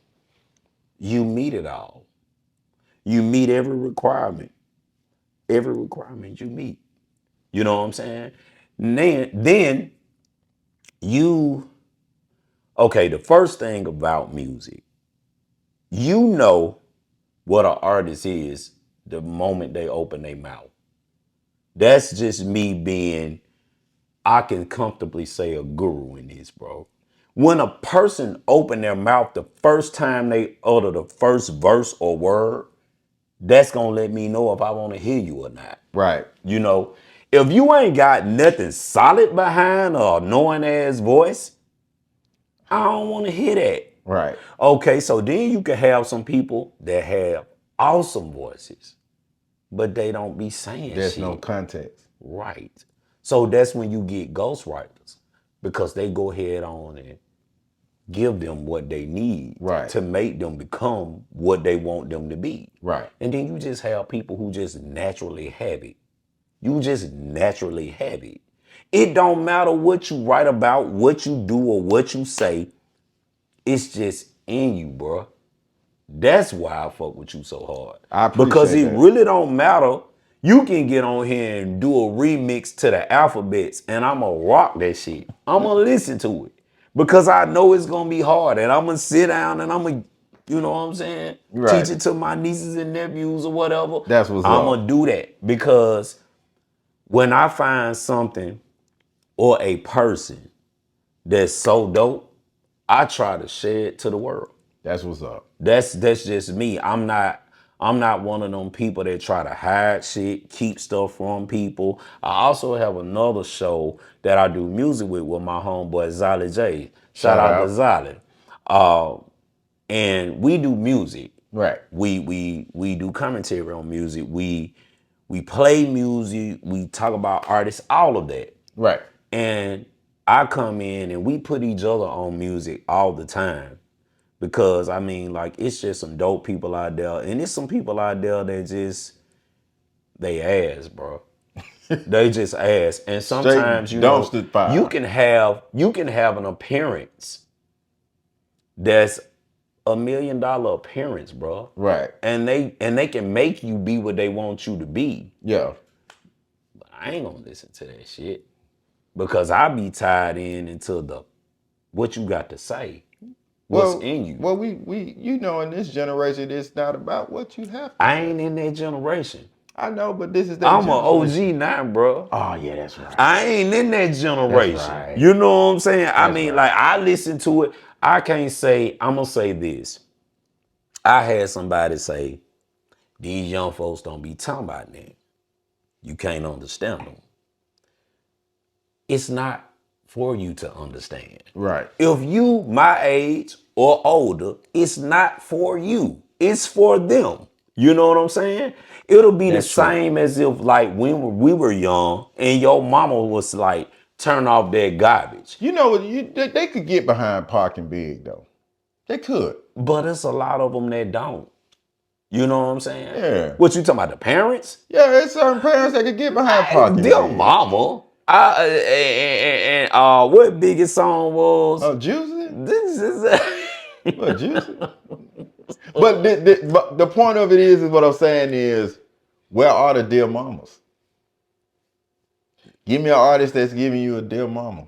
[SPEAKER 2] you meet it all. You meet every requirement. Every requirement you meet. You know what I'm saying? Then you, okay, the first thing about music, you know what an artist is the moment they open their mouth. That's just me being, I can comfortably say a guru in this, bro. When a person open their mouth the first time they utter the first verse or word, that's gonna let me know if I want to hear you or not.
[SPEAKER 3] Right.
[SPEAKER 2] You know, if you ain't got nothing solid behind a annoying ass voice, I don't want to hear that.
[SPEAKER 3] Right.
[SPEAKER 2] Okay, so then you can have some people that have awesome voices, but they don't be saying
[SPEAKER 3] There's
[SPEAKER 2] shit.
[SPEAKER 3] no context.
[SPEAKER 2] Right. So that's when you get ghostwriters, because they go ahead on and give them what they need
[SPEAKER 3] Right.
[SPEAKER 2] to make them become what they want them to be.
[SPEAKER 3] Right.
[SPEAKER 2] And then you just have people who just naturally have it. You just naturally have it. It don't matter what you write about, what you do, or what you say. It's just in you, bro. That's why I fuck with you so hard.
[SPEAKER 3] I
[SPEAKER 2] Because
[SPEAKER 3] appreciate
[SPEAKER 2] it
[SPEAKER 3] that.
[SPEAKER 2] really don't matter. You can get on here and do a remix to the alphabets, and I'ma rock that shit. I'ma listen to it. Because I know it's gonna be hard. And I'ma sit down and I'ma, you know what I'm saying?
[SPEAKER 3] Right.
[SPEAKER 2] Teach it to my nieces and nephews or whatever.
[SPEAKER 3] That's what's
[SPEAKER 2] I'ma
[SPEAKER 3] up.
[SPEAKER 2] do that. Because when I find something or a person that's so dope, I try to share it to the world.
[SPEAKER 3] That's what's up.
[SPEAKER 2] That's just me. I'm not one of them people that try to hide shit, keep stuff from people. I also have another show that I do music with my homeboy Zolly J. Shout
[SPEAKER 3] Shout
[SPEAKER 2] out to
[SPEAKER 3] out.
[SPEAKER 2] Zolly. And we do music.
[SPEAKER 3] Right.
[SPEAKER 2] We do commentary on music. We play music. We talk about artists, all of that.
[SPEAKER 3] Right.
[SPEAKER 2] And I come in and we put each other on music all the time. Because I mean, like, it's just some dope people out there. And it's some people out there that just, they ass, bro. They just ass. And sometimes,
[SPEAKER 3] Straight dumpster fire.
[SPEAKER 2] you can have an appearance that's $1 million appearance, bro.
[SPEAKER 3] Right.
[SPEAKER 2] And they can make you be what they want you to be.
[SPEAKER 3] Yeah.
[SPEAKER 2] But I ain't gonna listen to that shit. Because I be tied into the what you got to say. What's in you.
[SPEAKER 3] Well, we in this generation, it's not about what you have to
[SPEAKER 2] I
[SPEAKER 3] say.
[SPEAKER 2] ain't in that generation.
[SPEAKER 3] I know, but this is that
[SPEAKER 2] I'm
[SPEAKER 3] generation.
[SPEAKER 2] an OG now, bro.
[SPEAKER 3] Oh yeah, that's right.
[SPEAKER 2] I ain't in that generation.
[SPEAKER 3] That's right.
[SPEAKER 2] You know what I'm saying? I
[SPEAKER 3] That's
[SPEAKER 2] mean,
[SPEAKER 3] right.
[SPEAKER 2] like, I listen to it. I can't say, I'm gonna say this. I had somebody say, these young folks don't be talking about that. You can't understand them. It's not for you to understand.
[SPEAKER 3] Right.
[SPEAKER 2] If you my age or older, it's not for you. It's for them. You know what I'm saying? It'll be
[SPEAKER 3] That's
[SPEAKER 2] the
[SPEAKER 3] true.
[SPEAKER 2] same as if, like, when we were young and your mama was like, turn off that garbage.
[SPEAKER 3] You know, they could get behind parking big though. They could.
[SPEAKER 2] But it's a lot of them that don't. You know what I'm saying?
[SPEAKER 3] Yeah.
[SPEAKER 2] What you talking about, the parents?
[SPEAKER 3] Yeah, there's certain parents that could get behind parking
[SPEAKER 2] Their
[SPEAKER 3] big.
[SPEAKER 2] mama. And what biggest song was?
[SPEAKER 3] Oh, Juicy?
[SPEAKER 2] This is
[SPEAKER 3] What, Juicy? But the point of it is what I'm saying is, where are the dear mamas? Give me an artist that's giving you a dear mama.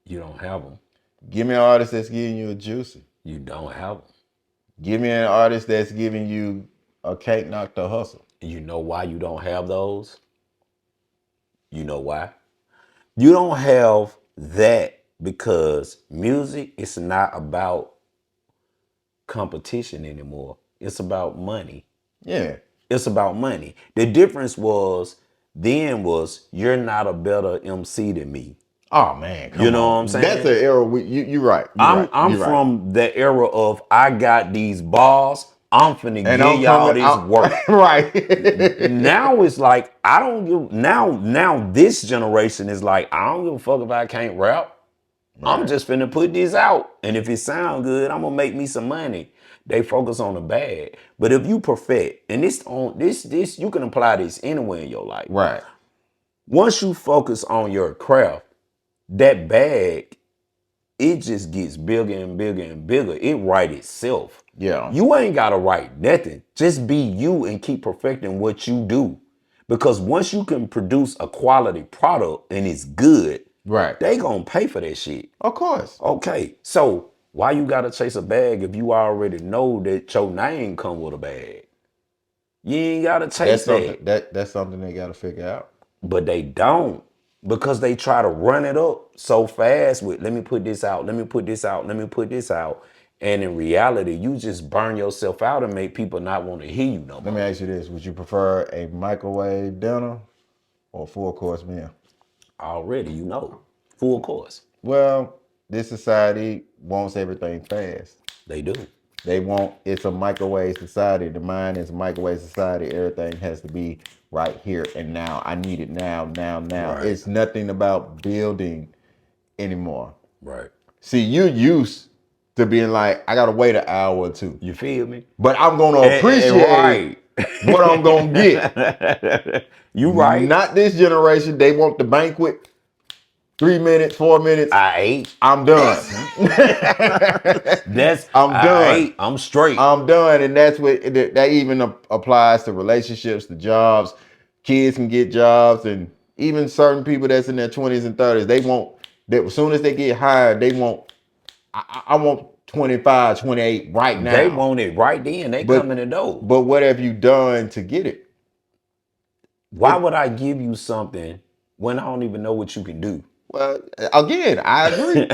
[SPEAKER 2] You don't have them.
[SPEAKER 3] Give me an artist that's giving you a Juicy.
[SPEAKER 2] You don't have them.
[SPEAKER 3] Give me an artist that's giving you a Cake Knock the Hustle.
[SPEAKER 2] You know why you don't have those? You know why? You don't have that because music is not about competition anymore. It's about money.
[SPEAKER 3] Yeah.
[SPEAKER 2] It's about money. The difference was you're not a better MC than me.
[SPEAKER 3] Oh man, come
[SPEAKER 2] You know
[SPEAKER 3] on.
[SPEAKER 2] what I'm saying?
[SPEAKER 3] That's the era you're right.
[SPEAKER 2] I'm from the era of I got these bars, I'm finna
[SPEAKER 3] And
[SPEAKER 2] give
[SPEAKER 3] I'm
[SPEAKER 2] y'all
[SPEAKER 3] coming
[SPEAKER 2] this
[SPEAKER 3] out.
[SPEAKER 2] work.
[SPEAKER 3] Right.
[SPEAKER 2] Now it's like, I don't give, now this generation is like, I don't give a fuck if I can't rap. I'm
[SPEAKER 3] Right.
[SPEAKER 2] just finna put this out. And if it sound good, I'm gonna make me some money. They focus on the bag. But if you perfect, and this you can apply this anywhere in your life.
[SPEAKER 3] Right.
[SPEAKER 2] Once you focus on your craft, that bag, it just gets bigger and bigger and bigger. It write itself.
[SPEAKER 3] Yeah.
[SPEAKER 2] You ain't gotta write nothing. Just be you and keep perfecting what you do. Because once you can produce a quality product and it's good,
[SPEAKER 3] Right.
[SPEAKER 2] they gonna pay for that shit.
[SPEAKER 3] Of course.
[SPEAKER 2] Okay, so why you gotta chase a bag if you already know that your name come with a bag? You ain't gotta chase
[SPEAKER 3] That's something
[SPEAKER 2] that.
[SPEAKER 3] that's something they gotta figure out.
[SPEAKER 2] But they don't, because they try to run it up so fast with, let me put this out, let me put this out, let me put this out. And in reality, you just burn yourself out and make people not want to hear you no
[SPEAKER 3] Let me
[SPEAKER 2] more.
[SPEAKER 3] ask you this. Would you prefer a microwave dinner or a full-course meal?
[SPEAKER 2] Already, you know. Full course.
[SPEAKER 3] Well, this society wants everything fast.
[SPEAKER 2] They do.
[SPEAKER 3] They want, it's a microwave society. The mind is a microwave society. Everything has to be right here and now. I need it now, now, now.
[SPEAKER 2] Right.
[SPEAKER 3] It's nothing about building anymore.
[SPEAKER 2] Right.
[SPEAKER 3] See, you're used to being like, I gotta wait an hour or two.
[SPEAKER 2] You feel me?
[SPEAKER 3] But I'm gonna appreciate what I'm gonna get.
[SPEAKER 2] You right.
[SPEAKER 3] Not this generation. They want the banquet. 3 minutes, 4 minutes.
[SPEAKER 2] I ate.
[SPEAKER 3] I'm done.
[SPEAKER 2] I'm straight.
[SPEAKER 3] I'm done. And that's what that even applies to relationships, to jobs. Kids can get jobs, and even certain people that's in their 20s and 30s, they want that as soon as they get hired, they want, I want 25, 28 right now.
[SPEAKER 2] They want it right then. They come in the door.
[SPEAKER 3] But what have you done to get it?
[SPEAKER 2] Why would I give you something when I don't even know what you can do?
[SPEAKER 3] Well, again, I agree.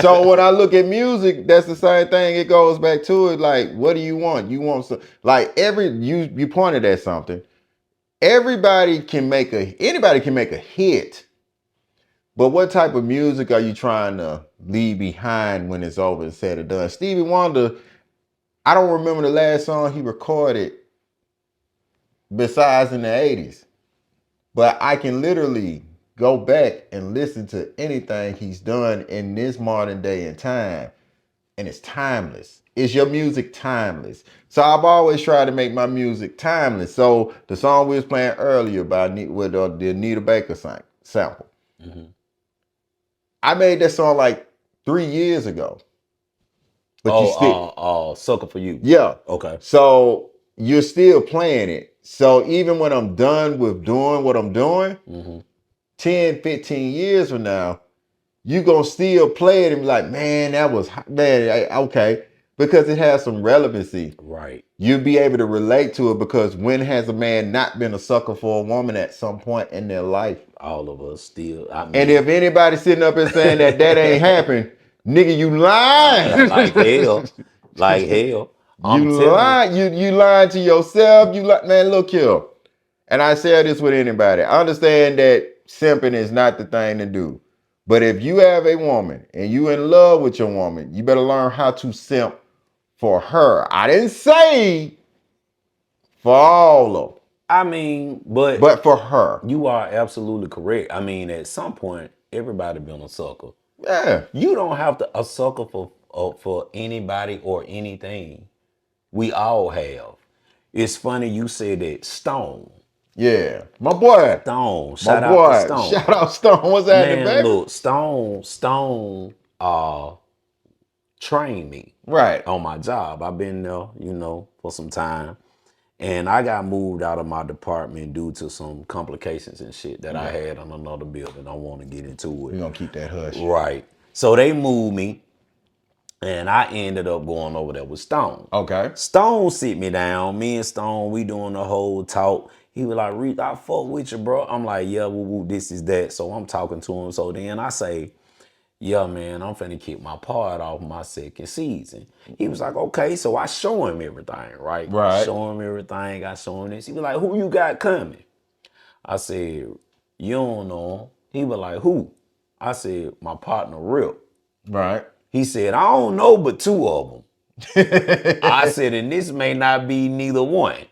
[SPEAKER 3] So when I look at music, that's the same thing. It goes back to it. Like, what do you want? You want some, like you pointed at something. Anybody can make a hit. But what type of music are you trying to leave behind when it's over and said and done? Stevie Wonder, I don't remember the last song he recorded besides in the 80s. But I can literally go back and listen to anything he's done in this modern day and time, and it's timeless. Is your music timeless? So I've always tried to make my music timeless. So the song we was playing earlier with the Anita Baker sample, I made that song like 3 years ago. But
[SPEAKER 2] Sucker for You.
[SPEAKER 3] Yeah.
[SPEAKER 2] Okay.
[SPEAKER 3] So you're still playing it. So even when I'm done with doing what I'm doing, 10, 15 years from now, you gonna still play it and be like, man, that was, man, okay. Because it has some relevancy.
[SPEAKER 2] Right.
[SPEAKER 3] You'll be able to relate to it, because when has a man not been a sucker for a woman at some point in their life?
[SPEAKER 2] All of us still. I mean,
[SPEAKER 3] And if anybody sitting up and saying that ain't happened, nigga, you lying.
[SPEAKER 2] like hell. Like hell.
[SPEAKER 3] You lying. You lying to yourself. Man, look here. And I say this with anybody. I understand that simping is not the thing to do. But if you have a woman and you in love with your woman, you better learn how to simp for her. I didn't say for all of them.
[SPEAKER 2] I mean,
[SPEAKER 3] but for her.
[SPEAKER 2] You are absolutely correct. I mean, at some point, everybody been a sucker.
[SPEAKER 3] Yeah.
[SPEAKER 2] You don't have to a sucker for anybody or anything. We all have. It's funny you said that. Stone.
[SPEAKER 3] Yeah. My boy.
[SPEAKER 2] Stone. Shout out to Stone.
[SPEAKER 3] Shout out Stone. What's happening, baby?
[SPEAKER 2] Look, Stone trained me.
[SPEAKER 3] Right.
[SPEAKER 2] On my job. I've been there, for some time. And I got moved out of my department due to some complications and shit that I had on another building. I want to get into it.
[SPEAKER 3] We're going to keep that hush.
[SPEAKER 2] Right. So they moved me, and I ended up going over there with Stone.
[SPEAKER 3] Okay.
[SPEAKER 2] Stone sit me down. Me and Stone, we doing the whole talk. He was like, Reed, I fuck with you, bro. I'm like, yeah, woo, this is that. So I'm talking to him. So then I say, yeah, man, I'm finna kick my part off my second season. He was like, okay. So I show him everything, right?
[SPEAKER 3] Right.
[SPEAKER 2] Show him everything. I show him this. He was like, who you got coming? I said, you don't know him. He was like, who? I said, my partner, Rip.
[SPEAKER 3] Right.
[SPEAKER 2] He said, I don't know but two of them. I said, and this may not be neither one.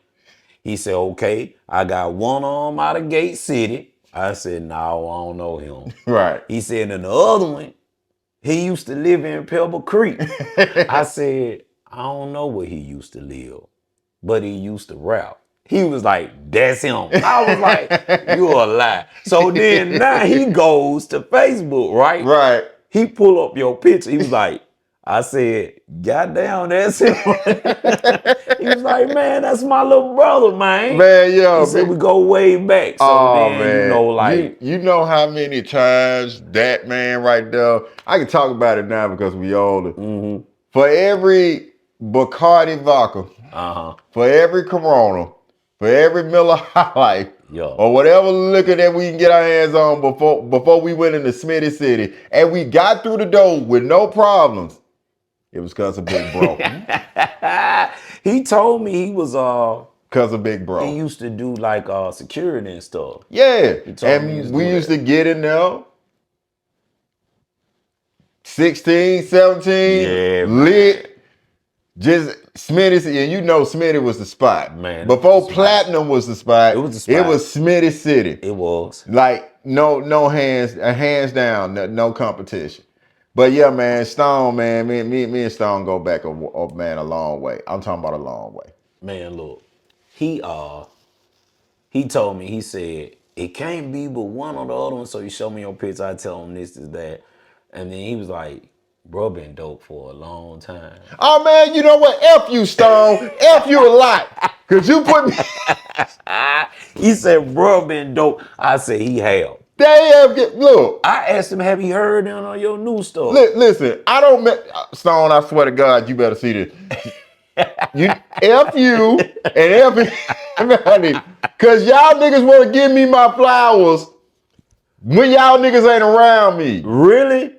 [SPEAKER 2] He said, okay, I got one arm out of Gate City. I said, no, I don't know him.
[SPEAKER 3] Right.
[SPEAKER 2] He said, and the other one, he used to live in Pebble Creek. I said, I don't know where he used to live, but he used to rap. He was like, that's him. I was like, you're a lie. So then now he goes to Facebook, right?
[SPEAKER 3] Right.
[SPEAKER 2] He pull up your picture. He was like, I said, goddamn, that's him. He was like, man, that's my little brother, man.
[SPEAKER 3] Man, yo,
[SPEAKER 2] He said, we go way back. So
[SPEAKER 3] oh
[SPEAKER 2] then,
[SPEAKER 3] man,
[SPEAKER 2] you know, like,
[SPEAKER 3] you know how many times that man right there. I can talk about it now because we older.
[SPEAKER 2] mm-hmm.
[SPEAKER 3] For every Bacardi vodka, for every Corona, for every Miller High Life, or whatever liquor that we can get our hands on before we went into Smitty City, and we got through the door with no problems. It was because of Big Bro.
[SPEAKER 2] He told me he was
[SPEAKER 3] because of Big Bro.
[SPEAKER 2] He used to do like security and stuff.
[SPEAKER 3] Yeah,
[SPEAKER 2] and
[SPEAKER 3] we used to get in there 16, 17,
[SPEAKER 2] yeah,
[SPEAKER 3] lit. Just Smitty, and you know Smitty was the spot.
[SPEAKER 2] Man,
[SPEAKER 3] before Platinum was the spot,
[SPEAKER 2] it was the spot.
[SPEAKER 3] It was Smitty City.
[SPEAKER 2] It was.
[SPEAKER 3] Like no hands down, no competition. But yeah, man, Stone, man, me and Stone go back a long way. I'm talking about a long way.
[SPEAKER 2] Man, look, he told me, he said, it can't be but one or the other one, so you show me your picture, I tell him this is that. And then he was like, bro been dope for a long time.
[SPEAKER 3] Oh man, you know what? F you, Stone. F you a lot. Cause you put me.
[SPEAKER 2] He said, bro been dope. I said, he have.
[SPEAKER 3] Look.
[SPEAKER 2] I asked him, have he heard it on your new stuff?
[SPEAKER 3] Listen, I don't Stone, I swear to God, you better see this. F you and F everybody. Cause y'all niggas want to give me my flowers when y'all niggas ain't around me.
[SPEAKER 2] Really?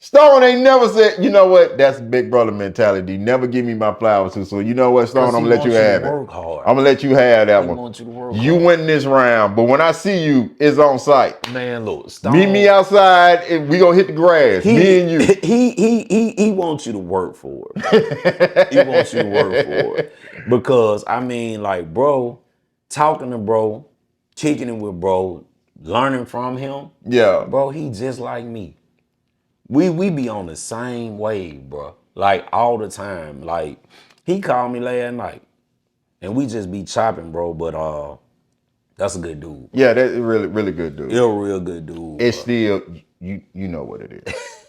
[SPEAKER 3] Stone ain't never said, you know what? That's big brother mentality. Never give me my flowers too. So you know what, Stone, I'm gonna let you have it. I'm gonna let you have that one.
[SPEAKER 2] Want you to work
[SPEAKER 3] you
[SPEAKER 2] hard.
[SPEAKER 3] win this round, but when I see you, it's on site.
[SPEAKER 2] Man, look, Stone.
[SPEAKER 3] Meet me outside and we gonna hit the grass. Me and you.
[SPEAKER 2] He wants you to work for it. He wants you to work for it. Because I mean, like, bro, talking to bro, kicking it with bro, learning from him.
[SPEAKER 3] Yeah.
[SPEAKER 2] Bro, he just like me. We be on the same wave, bro. Like all the time. Like he called me last night, and we just be chopping, bro. But that's a good dude.
[SPEAKER 3] Yeah, that's a really good dude.
[SPEAKER 2] You're a real good dude.
[SPEAKER 3] It's still you know what it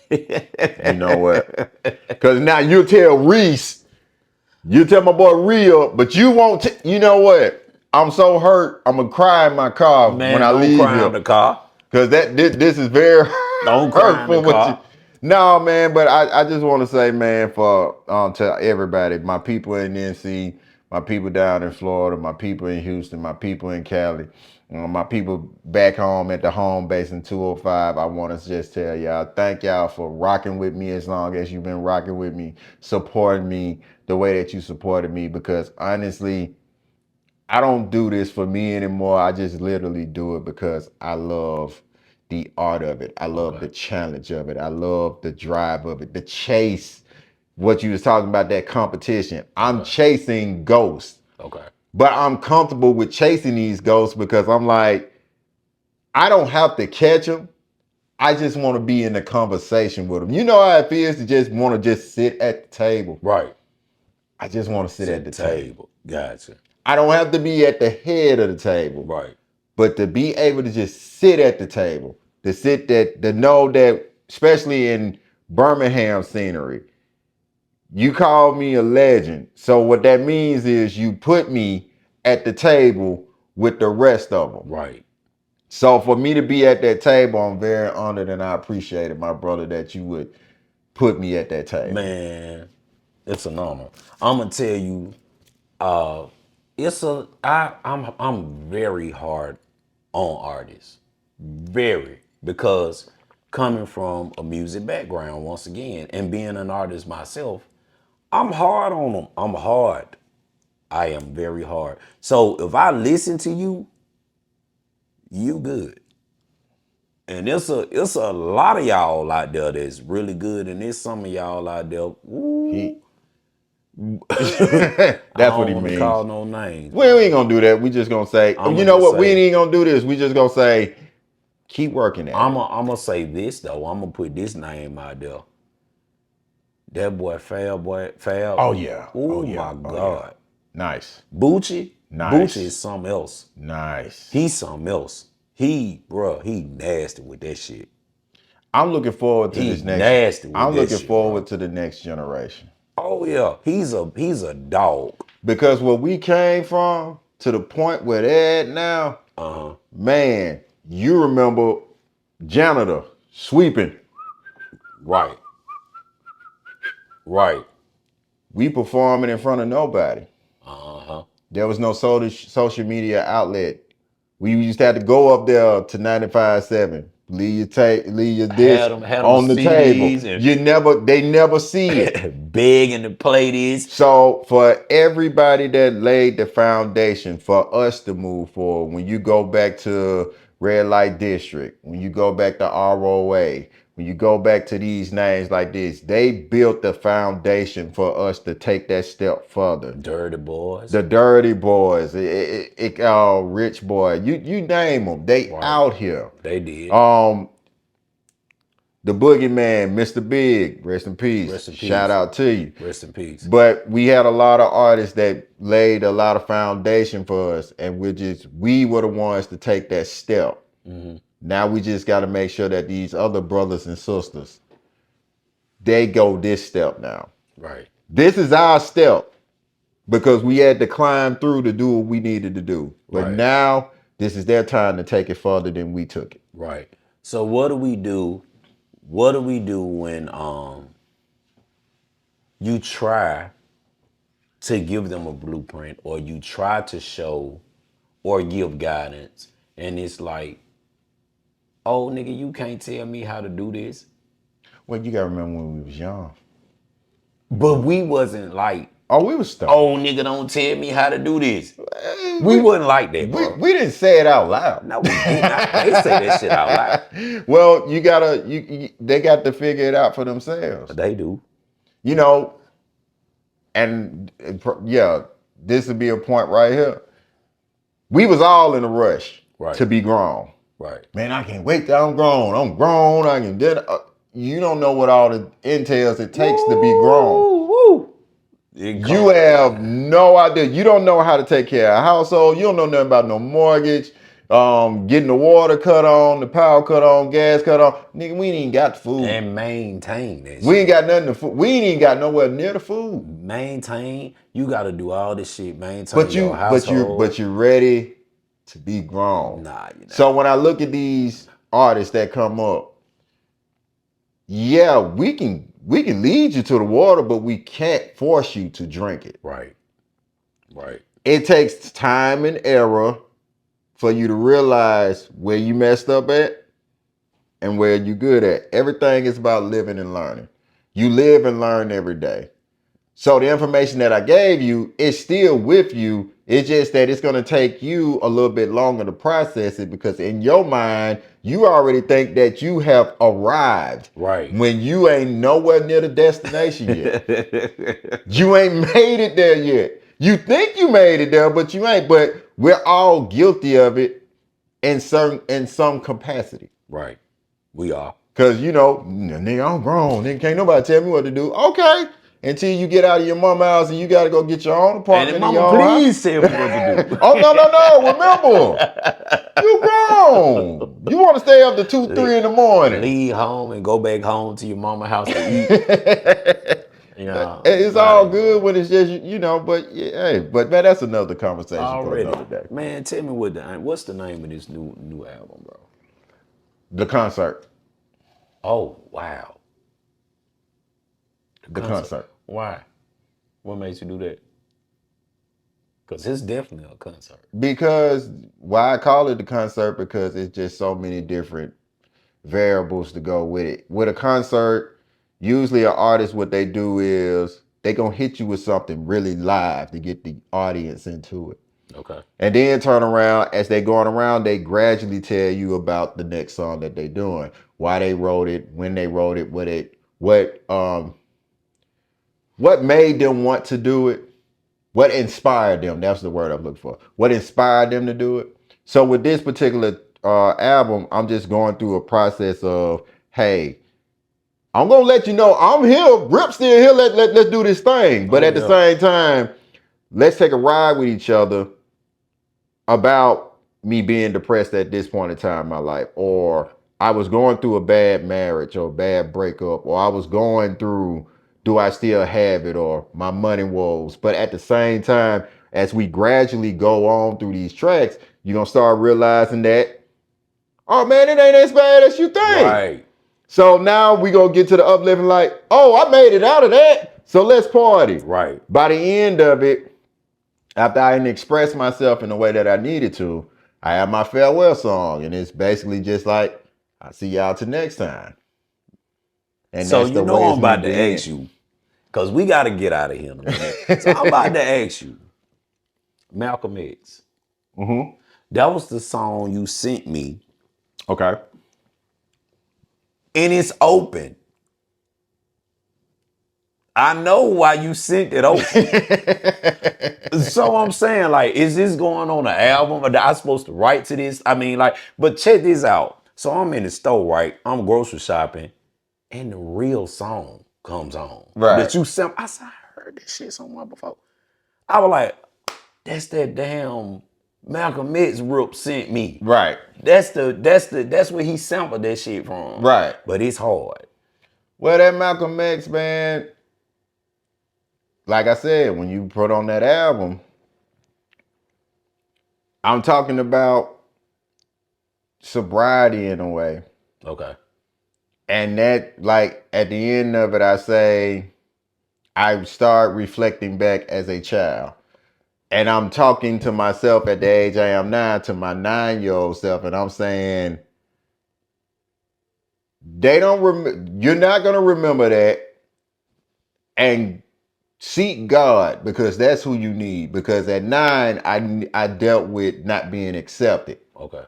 [SPEAKER 3] is. You know what? Because now you tell Reese, you tell my boy Real, but you won't. You know what? I'm so hurt. I'm gonna cry in my car when I leave
[SPEAKER 2] cry
[SPEAKER 3] here.
[SPEAKER 2] in the car.
[SPEAKER 3] Because this is very
[SPEAKER 2] don't cry in the car.
[SPEAKER 3] No, man, but I just want to say, man, for to everybody, my people in NC, my people down in Florida, my people in Houston, my people in Cali, my people back home at the home base in 205, I want to just tell y'all, thank y'all for rocking with me as long as you've been rocking with me, supporting me the way that you supported me, because honestly, I don't do this for me anymore. I just literally do it because I love the art of it. I love the challenge of it. I love the drive of it, the chase. What you was talking about, that competition. I'm chasing ghosts.
[SPEAKER 2] Okay.
[SPEAKER 3] But I'm comfortable with chasing these ghosts because I'm like, I don't have to catch them. I just want to be in the conversation with them. You know how it feels to just want to just sit at the table.
[SPEAKER 2] Right.
[SPEAKER 3] I just want to sit at the table.
[SPEAKER 2] Gotcha.
[SPEAKER 3] I don't have to be at the head of the table.
[SPEAKER 2] Right.
[SPEAKER 3] But to be able to just sit at the table, to know that, especially in Birmingham scenery, you call me a legend. So what that means is you put me at the table with the rest of them.
[SPEAKER 2] Right.
[SPEAKER 3] So for me to be at that table, I'm very honored and I appreciate it, my brother, that you would put me at that table.
[SPEAKER 2] Man, it's an honor. I'm gonna tell you, I'm very hard on artists. Very. Because coming from a music background once again and being an artist myself, I'm hard on them. I'm hard. I am very hard. So if I listen to you, you good. And it's a lot of y'all out there that's really good, and there's some of y'all out there. Ooh,
[SPEAKER 3] That's what he
[SPEAKER 2] don't
[SPEAKER 3] means.
[SPEAKER 2] call no names.
[SPEAKER 3] We ain't gonna do that. We just gonna say, you know what? We ain't gonna do this. We just gonna say, keep working at it.
[SPEAKER 2] I'm gonna say this though. I'm gonna put this name out there. That boy Fab.
[SPEAKER 3] Oh yeah.
[SPEAKER 2] Oh my God.
[SPEAKER 3] Nice.
[SPEAKER 2] Bucci.
[SPEAKER 3] Nice.
[SPEAKER 2] Bucci is something else.
[SPEAKER 3] Nice.
[SPEAKER 2] He's something else. He nasty with that shit.
[SPEAKER 3] I'm looking forward to this next.
[SPEAKER 2] Nasty with
[SPEAKER 3] I'm
[SPEAKER 2] that
[SPEAKER 3] looking
[SPEAKER 2] shit,
[SPEAKER 3] forward
[SPEAKER 2] bro.
[SPEAKER 3] to the next generation.
[SPEAKER 2] Oh yeah, he's a dog.
[SPEAKER 3] Because where we came from to the point where they're at now, man, you remember janitor sweeping.
[SPEAKER 2] Right. Right.
[SPEAKER 3] We performing in front of nobody. There was no social media outlet. We used to have to go up there to 95.7. Leave your disc on the table. They never see it.
[SPEAKER 2] Begging to play this.
[SPEAKER 3] So for everybody that laid the foundation for us to move forward, when you go back to Red Light District, when you go back to ROA, when you go back to these names like this, they built the foundation for us to take that step further.
[SPEAKER 2] Dirty Boys.
[SPEAKER 3] The Dirty Boys, Rich Boy, you name them, they out here.
[SPEAKER 2] They did.
[SPEAKER 3] The Boogeyman, Mr. Big, rest in peace.
[SPEAKER 2] Rest in peace.
[SPEAKER 3] Shout out to you.
[SPEAKER 2] Rest in peace.
[SPEAKER 3] But we had a lot of artists that laid a lot of foundation for us, and we were the ones to take that step. Now we just got to make sure that these other brothers and sisters, they go this step now.
[SPEAKER 2] Right.
[SPEAKER 3] This is our step because we had to climb through to do what we needed to do. But now this is their time to take it further than we took it.
[SPEAKER 2] Right. So what do we do? What do we do when you try to give them a blueprint, or you try to show or give guidance, and it's like, oh nigga, you can't tell me how to do this?
[SPEAKER 3] Well, you gotta remember when we was young.
[SPEAKER 2] But we wasn't like,
[SPEAKER 3] we was stuck.
[SPEAKER 2] Oh nigga, don't tell me how to do this. We wasn't like that, bro.
[SPEAKER 3] We didn't say it out loud.
[SPEAKER 2] No, we did not. They say that shit out loud.
[SPEAKER 3] Well, they got to figure it out for themselves.
[SPEAKER 2] They do.
[SPEAKER 3] You know, and yeah, this would be a point right here. We was all in a rush to be grown.
[SPEAKER 2] Right.
[SPEAKER 3] Man, I can't wait till I'm grown. I'm grown. I can do you don't know what all the entails it takes to be grown.
[SPEAKER 2] Woo.
[SPEAKER 3] You have no idea. You don't know how to take care of a household. You don't know nothing about no mortgage, getting the water cut on, the power cut on, gas cut on. Nigga, we ain't even got the food.
[SPEAKER 2] And maintain that shit.
[SPEAKER 3] We ain't got nothing to food. We ain't even got nowhere near the food.
[SPEAKER 2] Maintain. You got to do all this shit. Maintain your household.
[SPEAKER 3] But you're ready to be grown.
[SPEAKER 2] Nah, you know.
[SPEAKER 3] So when I look at these artists that come up, yeah, we can lead you to the water, but we can't force you to drink it.
[SPEAKER 2] Right. Right.
[SPEAKER 3] It takes time and error for you to realize where you messed up at and where you good at. Everything is about living and learning. You live and learn every day. So the information that I gave you is still with you. It's just that it's going to take you a little bit longer to process it because in your mind, you already think that you have arrived.
[SPEAKER 2] Right.
[SPEAKER 3] When you ain't nowhere near the destination yet. You ain't made it there yet. You think you made it there, but you ain't. But we're all guilty of it in some capacity.
[SPEAKER 2] Right. We are.
[SPEAKER 3] Because, nigga, I'm grown. Nigga, can't nobody tell me what to do. Okay. Until you get out of your mama's house and you got to go get your own apartment.
[SPEAKER 2] And mama, please tell me what to do.
[SPEAKER 3] Oh, no. Remember, you grown. You want to stay up to 2, 3 in the morning.
[SPEAKER 2] Leave home and go back home to your mama's house to eat.
[SPEAKER 3] It's all good when it's just, but yeah, hey, but man, that's another conversation
[SPEAKER 2] already.
[SPEAKER 3] For another day.
[SPEAKER 2] Man, tell me what's the name of this new album, bro?
[SPEAKER 3] The Concert.
[SPEAKER 2] Oh, wow.
[SPEAKER 3] The concert.
[SPEAKER 2] Why? What makes you do that? Because it's definitely a concert.
[SPEAKER 3] Because why I call it the concert? Because it's just so many different variables to go with it. With a concert, usually an artist, what they do is they gonna hit you with something really live to get the audience into it.
[SPEAKER 2] Okay.
[SPEAKER 3] And then turn around, as they going around, they gradually tell you about the next song that they doing, why they wrote it, when they wrote it, what made them want to do it? What inspired them? That's the word I'm looking for. What inspired them to do it? So with this particular album, I'm just going through a process of, hey, I'm gonna let you know I'm here. Rip's still here. Let's do this thing. But at the same time, let's take a ride with each other about me being depressed at this point in time in my life, or I was going through a bad marriage or a bad breakup, or I was going through, do I still have it, or my money woes. But at the same time, as we gradually go on through these tracks, you're gonna start realizing that, oh man, it ain't as bad as you think.
[SPEAKER 2] Right.
[SPEAKER 3] So now we gonna get to the uplifting, like, oh, I made it out of that. So let's party.
[SPEAKER 2] Right.
[SPEAKER 3] By the end of it, after I didn't express myself in the way that I needed to, I have my farewell song, and it's basically just like, I'll see y'all till next time. And
[SPEAKER 2] So
[SPEAKER 3] that's
[SPEAKER 2] you
[SPEAKER 3] the
[SPEAKER 2] know
[SPEAKER 3] way
[SPEAKER 2] I'm
[SPEAKER 3] it's
[SPEAKER 2] about
[SPEAKER 3] meant
[SPEAKER 2] to
[SPEAKER 3] end.
[SPEAKER 2] ask you, because we got to get out of here in a minute. So I'm about to ask you, Malcolm X.
[SPEAKER 3] Mm-hmm.
[SPEAKER 2] That was the song you sent me,
[SPEAKER 3] Okay.
[SPEAKER 2] and it's open. I know why you sent it open. So I'm saying, like, is this going on an album? Or am I supposed to write to this? I mean, like, but check this out. So I'm in the store, right? I'm grocery shopping, and the real song comes on.
[SPEAKER 3] Right.
[SPEAKER 2] That you sent. I said, I heard this shit somewhere before. I was like, that's that damn Malcolm X Rip sent me.
[SPEAKER 3] Right.
[SPEAKER 2] That's where he sampled that shit from.
[SPEAKER 3] Right.
[SPEAKER 2] But it's hard.
[SPEAKER 3] Well, that Malcolm X, man, like I said, when you put on that album, I'm talking about sobriety in a way.
[SPEAKER 2] Okay.
[SPEAKER 3] And that, like, at the end of it, I say, I start reflecting back as a child. And I'm talking to myself at the age I am now, to my 9-year-old self, and I'm saying, you're not going to remember that, and seek God, because that's who you need. Because at 9, I dealt with not being accepted.
[SPEAKER 2] Okay.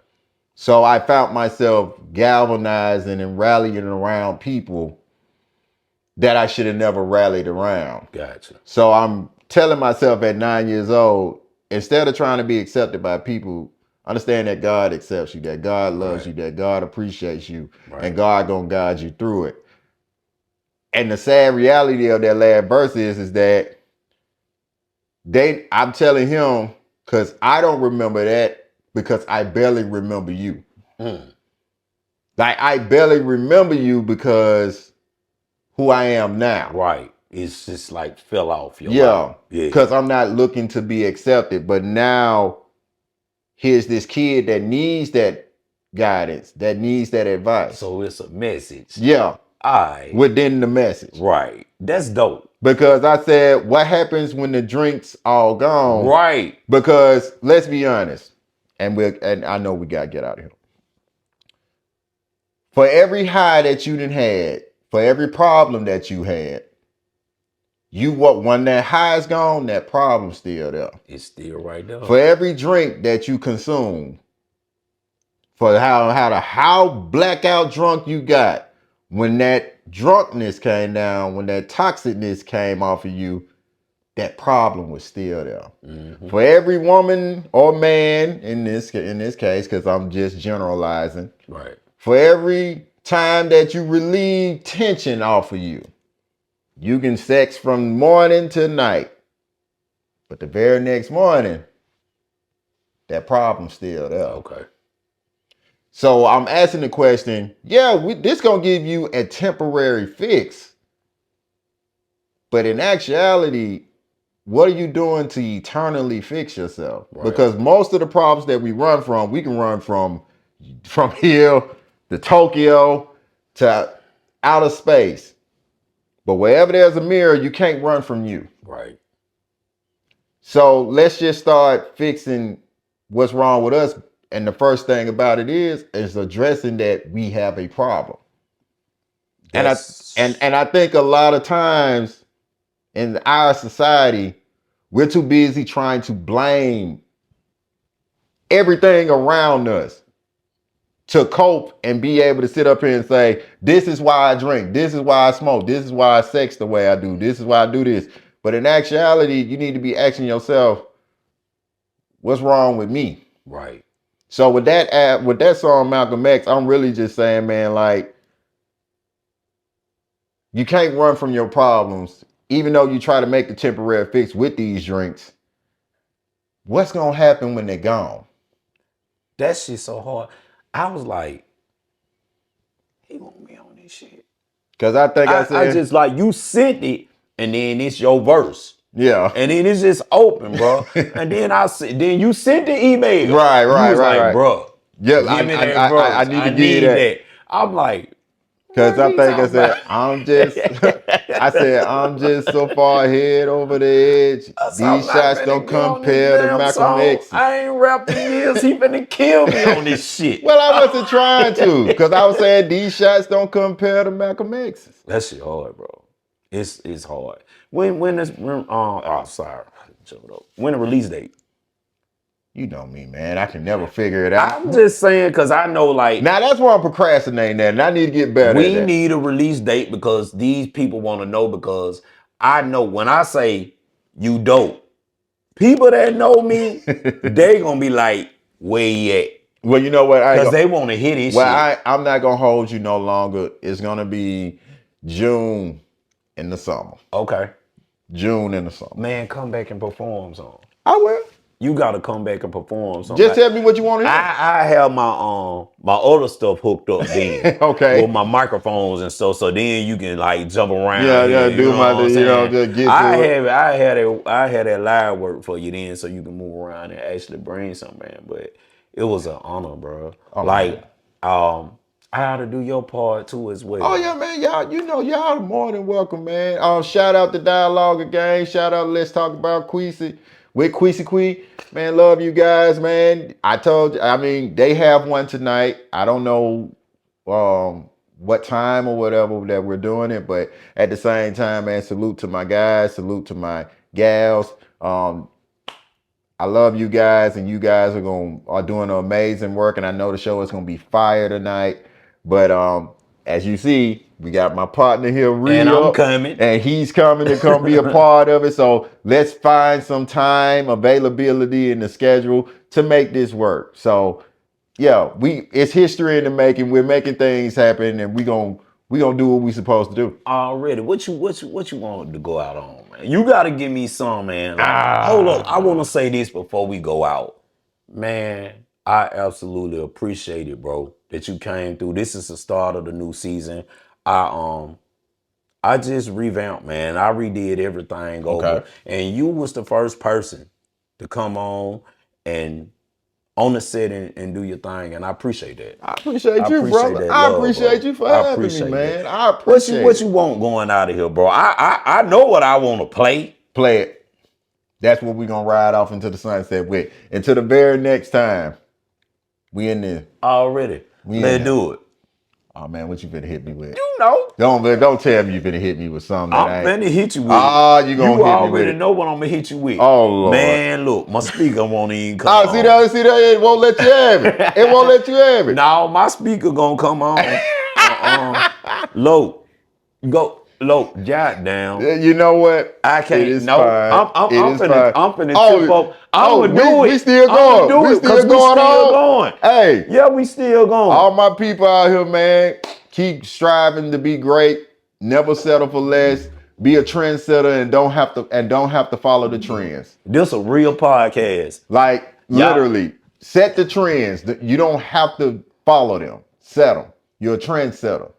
[SPEAKER 3] So I found myself galvanizing and rallying around people that I should have never rallied around.
[SPEAKER 2] Gotcha.
[SPEAKER 3] So I'm telling myself at 9 years old, instead of trying to be accepted by people, understand that God accepts you, that God loves you, that God appreciates you, and God gonna guide you through it. And the sad reality of that last verse is that I'm telling him, because I don't remember that, because I barely remember you. Like, I barely remember you because who I am now.
[SPEAKER 2] Right. It's just like fell off your
[SPEAKER 3] life.
[SPEAKER 2] Yeah.
[SPEAKER 3] Because I'm not looking to be accepted. But now, here's this kid that needs that guidance, that needs that advice.
[SPEAKER 2] So it's a message.
[SPEAKER 3] Yeah. Within the message.
[SPEAKER 2] Right. That's dope.
[SPEAKER 3] Because I said, what happens when the drink's all gone?
[SPEAKER 2] Right.
[SPEAKER 3] Because let's be honest, and I know we gotta get out of here. For every high that you done had, for every problem that you had, when that high is gone, that problem's still there.
[SPEAKER 2] It's still right there.
[SPEAKER 3] For every drink that you consume, for how blackout drunk you got, when that drunkenness came down, when that toxicness came off of you, that problem was still there. Mm-hmm. For every woman or man in this case, because I'm just generalizing,
[SPEAKER 2] right?
[SPEAKER 3] For every time that you relieve tension off of you, you can sex from morning to night, but the very next morning, that problem's still there.
[SPEAKER 2] Okay.
[SPEAKER 3] So I'm asking the question, this gonna give you a temporary fix. But in actuality, what are you doing to eternally fix yourself? Right. Because most of the problems that we can run from here to Tokyo to outer space. But wherever there's a mirror, you can't run from you.
[SPEAKER 2] Right. So
[SPEAKER 3] let's just start fixing what's wrong with us. And the first thing about it is addressing that we have a problem. And I think a lot of times in our society, we're too busy trying to blame everything around us to cope and be able to sit up here and say, this is why I drink, this is why I smoke, this is why I sex the way I do, this is why I do this. But in actuality, you need to be asking yourself, what's wrong with me?
[SPEAKER 2] Right.
[SPEAKER 3] So with that song Malcolm X, I'm really just saying, man, like, you can't run from your problems, even though you try to make the temporary fix with these drinks. What's gonna happen when they're gone?
[SPEAKER 2] That shit so hard. I was like, he want me on this shit.
[SPEAKER 3] Cause I think I
[SPEAKER 2] I
[SPEAKER 3] said,
[SPEAKER 2] just like, you sent it, and then it's your verse.
[SPEAKER 3] yeah.
[SPEAKER 2] And then it's just open, bro. And then then you sent the email.
[SPEAKER 3] Right,
[SPEAKER 2] You was like,
[SPEAKER 3] right.
[SPEAKER 2] bro,
[SPEAKER 3] Yeah,
[SPEAKER 2] give me that verse.
[SPEAKER 3] I need to give you that.
[SPEAKER 2] I'm like,
[SPEAKER 3] Cause
[SPEAKER 2] what
[SPEAKER 3] I
[SPEAKER 2] are you
[SPEAKER 3] think I
[SPEAKER 2] talking
[SPEAKER 3] said,
[SPEAKER 2] about?
[SPEAKER 3] I'm just so far ahead over the edge.
[SPEAKER 2] I'm
[SPEAKER 3] These
[SPEAKER 2] not
[SPEAKER 3] shots
[SPEAKER 2] finna
[SPEAKER 3] don't
[SPEAKER 2] get on this
[SPEAKER 3] compare to
[SPEAKER 2] damn
[SPEAKER 3] Malcolm
[SPEAKER 2] song.
[SPEAKER 3] X.
[SPEAKER 2] I ain't rapped in years. He finna kill me on this shit.
[SPEAKER 3] Well, I wasn't trying to, because I was saying these shots don't compare to Malcolm X's.
[SPEAKER 2] That shit hard, bro. It's hard. Sorry. Shut up. When the release date?
[SPEAKER 3] You know me, man. I can never figure it out.
[SPEAKER 2] I'm just saying, because I know, like,
[SPEAKER 3] Now that's where I'm procrastinating at, and I need to get better at
[SPEAKER 2] we
[SPEAKER 3] that.
[SPEAKER 2] need a release date because these people want to know, because I know when I say you dope, people that know me, they gonna be like, where you at?
[SPEAKER 3] Well, you know what?
[SPEAKER 2] Because they want to hear this shit.
[SPEAKER 3] I'm not gonna hold you no longer. It's gonna be June in the summer.
[SPEAKER 2] Okay.
[SPEAKER 3] June in the summer.
[SPEAKER 2] Man, come back and perform some.
[SPEAKER 3] I will.
[SPEAKER 2] You gotta come back and perform something.
[SPEAKER 3] Just tell me what you want to hear.
[SPEAKER 2] I have my other stuff hooked up then.
[SPEAKER 3] Okay.
[SPEAKER 2] With my microphones and stuff, so then you can like jump around.
[SPEAKER 3] Yeah,
[SPEAKER 2] here,
[SPEAKER 3] just get to it.
[SPEAKER 2] I had that live work for you then, so you can move around and actually bring something, man. But it was an honor, bro. I had to do your part too as well.
[SPEAKER 3] Oh yeah, man, y'all are more than welcome, man. Shout out to Dialogue again. Shout out to Let's Talk About Queasy with Queasy. Man, love you guys, man. They have one tonight. I don't know what time or whatever that we're doing it, but at the same time, man, salute to my guys, salute to my gals. I love you guys, and you guys are doing amazing work, and I know the show is gonna be fire tonight. But as you see, we got my partner here, Rio,
[SPEAKER 2] and I'm coming,
[SPEAKER 3] and he's coming to come be a part of it. So let's find some time, availability in the schedule to make this work. So yeah, it's history in the making. We're making things happen, and we gonna do what we supposed to do.
[SPEAKER 2] Already, what you want to go out on, man? You gotta give me some, man. Hold up, I want to say this before we go out, man. I absolutely appreciate it, bro, that you came through. This is the start of the new season. I just revamped, man. I redid everything over, and you was the first person to come on the set and do your thing, and I appreciate that.
[SPEAKER 3] I appreciate you, brother. I appreciate you for having me, man. I appreciate
[SPEAKER 2] what you want going out of here, bro. I know what I want to play.
[SPEAKER 3] Play it. That's what we're gonna ride off into the sunset with. Until the very next time, we in there.
[SPEAKER 2] Already. Let's do it.
[SPEAKER 3] Oh man, what you finna hit me with?
[SPEAKER 2] You know.
[SPEAKER 3] Don't tell me you finna hit me with something that
[SPEAKER 2] I'm finna hit you with.
[SPEAKER 3] You gonna hit me with it.
[SPEAKER 2] You already know what I'm gonna hit you with.
[SPEAKER 3] Oh Lord.
[SPEAKER 2] Man, look, my speaker won't even come on.
[SPEAKER 3] See that? It won't let you have it. It won't let you have it.
[SPEAKER 2] No, my speaker gonna come on. Low. Jot down.
[SPEAKER 3] You know what?
[SPEAKER 2] I can't.
[SPEAKER 3] It is
[SPEAKER 2] no,
[SPEAKER 3] fine.
[SPEAKER 2] I'm finna tip up.
[SPEAKER 3] We still going. We still going. Hey.
[SPEAKER 2] Yeah, we still going.
[SPEAKER 3] All my people out here, man, keep striving to be great. Never settle for less. Be a trendsetter and don't have to follow the trends.
[SPEAKER 2] This a real podcast.
[SPEAKER 3] Like literally, set the trends. You don't have to follow them. Set them. You're a trendsetter.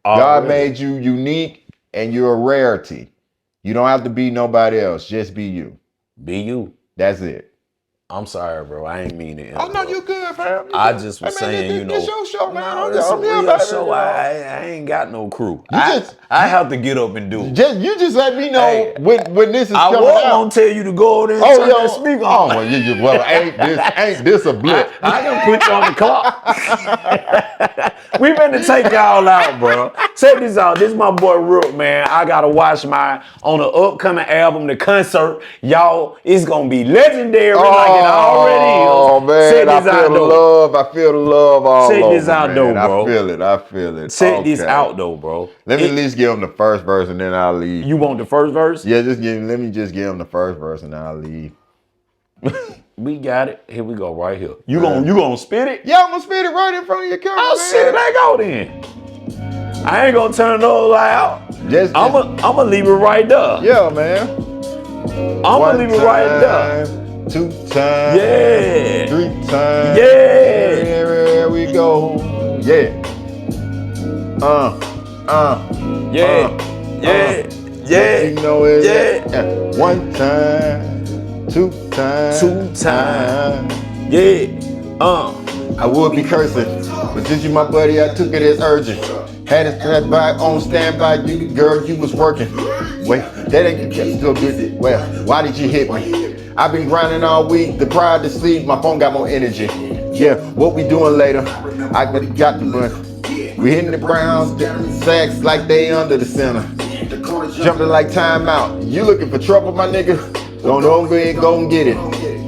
[SPEAKER 3] God made you unique and you're a rarity. You don't have to be nobody else. Just be you.
[SPEAKER 2] Be you.
[SPEAKER 3] That's it.
[SPEAKER 2] I'm sorry, bro. I ain't mean it.
[SPEAKER 3] Oh, no, you good, fam.
[SPEAKER 2] I just was saying,
[SPEAKER 3] It's your show, man.
[SPEAKER 2] It's a real show. I ain't got no crew. I have to get up and do it.
[SPEAKER 3] You just let me know when this is coming out.
[SPEAKER 2] I was gonna tell you to go over there and turn that speaker on.
[SPEAKER 3] Ain't this a blip?
[SPEAKER 2] I can put you on the clock. We finna take y'all out, bro. Check this out. This is my boy Rook, man. I gotta watch on the upcoming album, the concert. Y'all, it's gonna be legendary like it already is.
[SPEAKER 3] Oh man,
[SPEAKER 2] Check this out, though.
[SPEAKER 3] love. I feel the love all
[SPEAKER 2] Check
[SPEAKER 3] over,
[SPEAKER 2] this out,
[SPEAKER 3] man.
[SPEAKER 2] though, bro.
[SPEAKER 3] I feel it. I feel it.
[SPEAKER 2] Check this
[SPEAKER 3] Okay.
[SPEAKER 2] out, though, bro.
[SPEAKER 3] Let me at least give him the first verse and then I'll leave.
[SPEAKER 2] You want the first verse?
[SPEAKER 3] Yeah, let me just give him the first verse and I'll leave.
[SPEAKER 2] We got it. Here we go, right here. You gonna spit it?
[SPEAKER 3] Yeah, I'm gonna spit it right in front of your camera,
[SPEAKER 2] Oh
[SPEAKER 3] man.
[SPEAKER 2] shit, let go then. I ain't gonna turn no light out. I'ma leave it right there.
[SPEAKER 3] Yeah, man.
[SPEAKER 2] I'ma leave it right there.
[SPEAKER 3] 2 times.
[SPEAKER 2] Yeah.
[SPEAKER 3] 3 times.
[SPEAKER 2] Yeah.
[SPEAKER 3] Here we go. Yeah.
[SPEAKER 2] Yeah.
[SPEAKER 3] You know it.
[SPEAKER 2] Yeah.
[SPEAKER 3] 1 time. 2 times.
[SPEAKER 2] 2 times. Yeah.
[SPEAKER 3] I would be cursing, but since you my buddy, I took it as urgent. Had it stand by on standby, you girl, you was working. Wait, that ain't so good. Well, why did you hit me? I've been grinding all week, deprived to sleep. My phone got more energy. Yeah, what we doing later? I got the run. We hitting the Browns, sacks like they under the center. Jumping like timeout. You looking for trouble, my nigga? Don't go ahead, go and get it.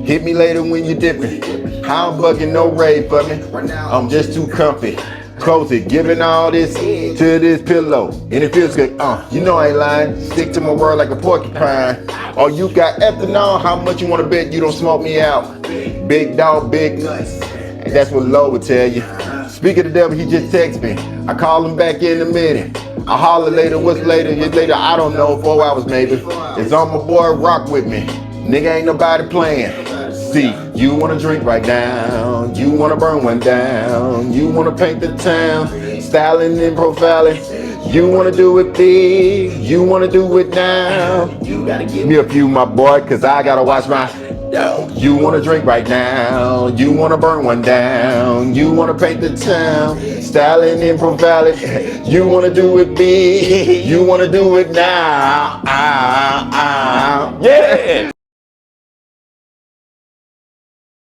[SPEAKER 3] Hit me later when you dipping. I don't bugging no raid for me. I'm just too comfy. Close it, giving all this to this pillow. And it feels good, you know I ain't lying. Stick to my word like a porcupine. Oh, you got ethanol, how much you wanna bet you don't smoke me out? Big dog, big nuts. And that's what Low would tell you. Speak of the devil, he just text me. I call him back in a minute. I holler later, what's later? It's later, I don't know, 4 hours maybe. It's on my boy, rock with me. Nigga ain't nobody playing. See, you wanna drink right now, you wanna burn one down, you wanna paint the town, styling and profiling, you wanna do it big, you wanna do it now. You gotta give me a few, my boy, cause I gotta watch my. You wanna drink right now, you wanna burn one down, you wanna paint the town, styling and profiling, you wanna do it big, you wanna do it now. Yeah.